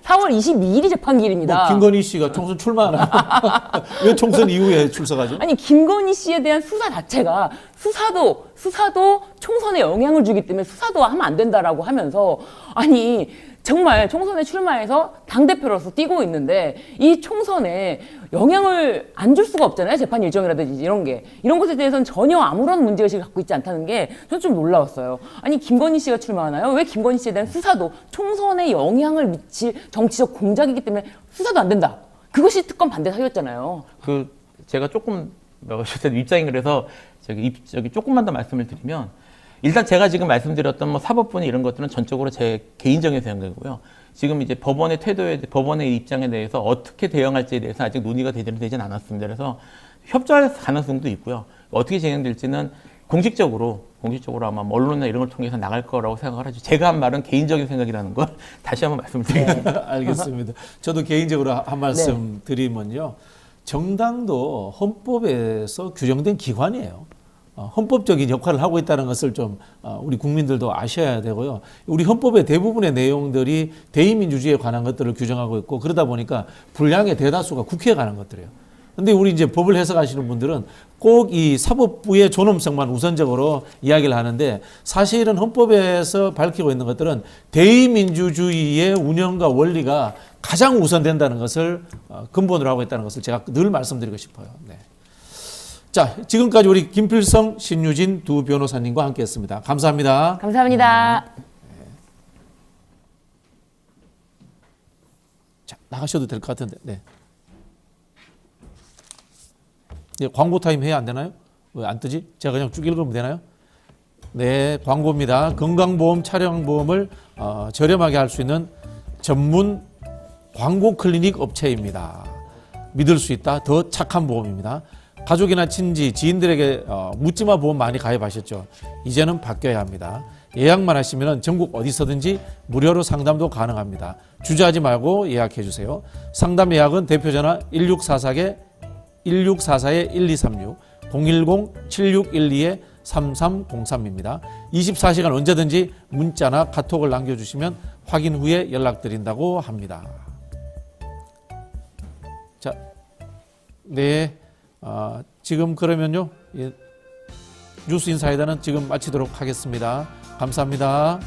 4월 22일이 재판 기일입니다. 김건희 씨가 총선 출마하나요? 왜 총선 이후에 출석하죠? 아니, 김건희 씨에 대한 수사 자체가 수사도 총선에 영향을 주기 때문에 수사도 하면 안 된다라고 하면서, 아니 정말 총선에 출마해서 당대표로서 뛰고 있는데 이 총선에 영향을 안 줄 수가 없잖아요. 재판 일정이라든지 이런 것에 대해서는 전혀 아무런 문제의식을 갖고 있지 않다는 게 저는 좀 놀라웠어요. 아니, 김건희 씨가 출마하나요? 왜 김건희 씨에 대한 수사도 총선에 영향을 미칠 정치적 공작이기 때문에 수사도 안 된다. 그것이 특검 반대 사유였잖아요. 제가 조금 입장이 그래서 저기 조금만 더 말씀을 드리면, 일단 제가 지금 말씀드렸던 뭐 사법부나 이런 것들은 전적으로 제 개인적인 생각이고요. 지금 이제 법원의 법원의 입장에 대해서 어떻게 대응할지에 대해서 아직 논의가 되진 않았습니다. 그래서 협조할 가능성도 있고요. 어떻게 진행될지는 공식적으로 아마 언론이나 이런 걸 통해서 나갈 거라고 생각을 하죠. 제가 한 말은 개인적인 생각이라는 걸 다시 한번 말씀드리겠습니다. 네, 알겠습니다. 저도 개인적으로 한 말씀 드리면요. 정당도 헌법에서 규정된 기관이에요. 헌법적인 역할을 하고 있다는 것을 좀 우리 국민들도 아셔야 되고요. 우리 헌법의 대부분의 내용들이 대의민주주의에 관한 것들을 규정하고 있고, 그러다 보니까 분량의 대다수가 국회에 관한 것들이에요. 근데 우리 이제 법을 해석하시는 분들은 꼭 이 사법부의 존엄성만 우선적으로 이야기를 하는데, 사실은 헌법에서 밝히고 있는 것들은 대의민주주의의 운영과 원리가 가장 우선된다는 것을 근본으로 하고 있다는 것을 제가 늘 말씀드리고 싶어요. 네. 자, 지금까지 우리 김필성, 신유진 두 변호사님과 함께했습니다. 감사합니다. 감사합니다. 자, 나가셔도 될 것 같은데. 네. 네, 광고 타임 해야 안 되나요? 왜 안 뜨지? 제가 그냥 쭉 읽으면 되나요? 네, 광고입니다. 건강보험, 차량보험을 저렴하게 할 수 있는 전문 광고 클리닉 업체입니다. 믿을 수 있다. 더 착한 보험입니다. 가족이나 친지, 지인들에게 묻지마 보험 많이 가입하셨죠? 이제는 바뀌어야 합니다. 예약만 하시면 전국 어디서든지 무료로 상담도 가능합니다. 주저하지 말고 예약해 주세요. 상담 예약은 대표전화 1644-1236, 010-7612-3303입니다. 24시간 언제든지 문자나 카톡을 남겨주시면 확인 후에 연락드린다고 합니다. 자, 네. 지금 그러면요, 뉴스 인사이다는 지금 마치도록 하겠습니다. 감사합니다.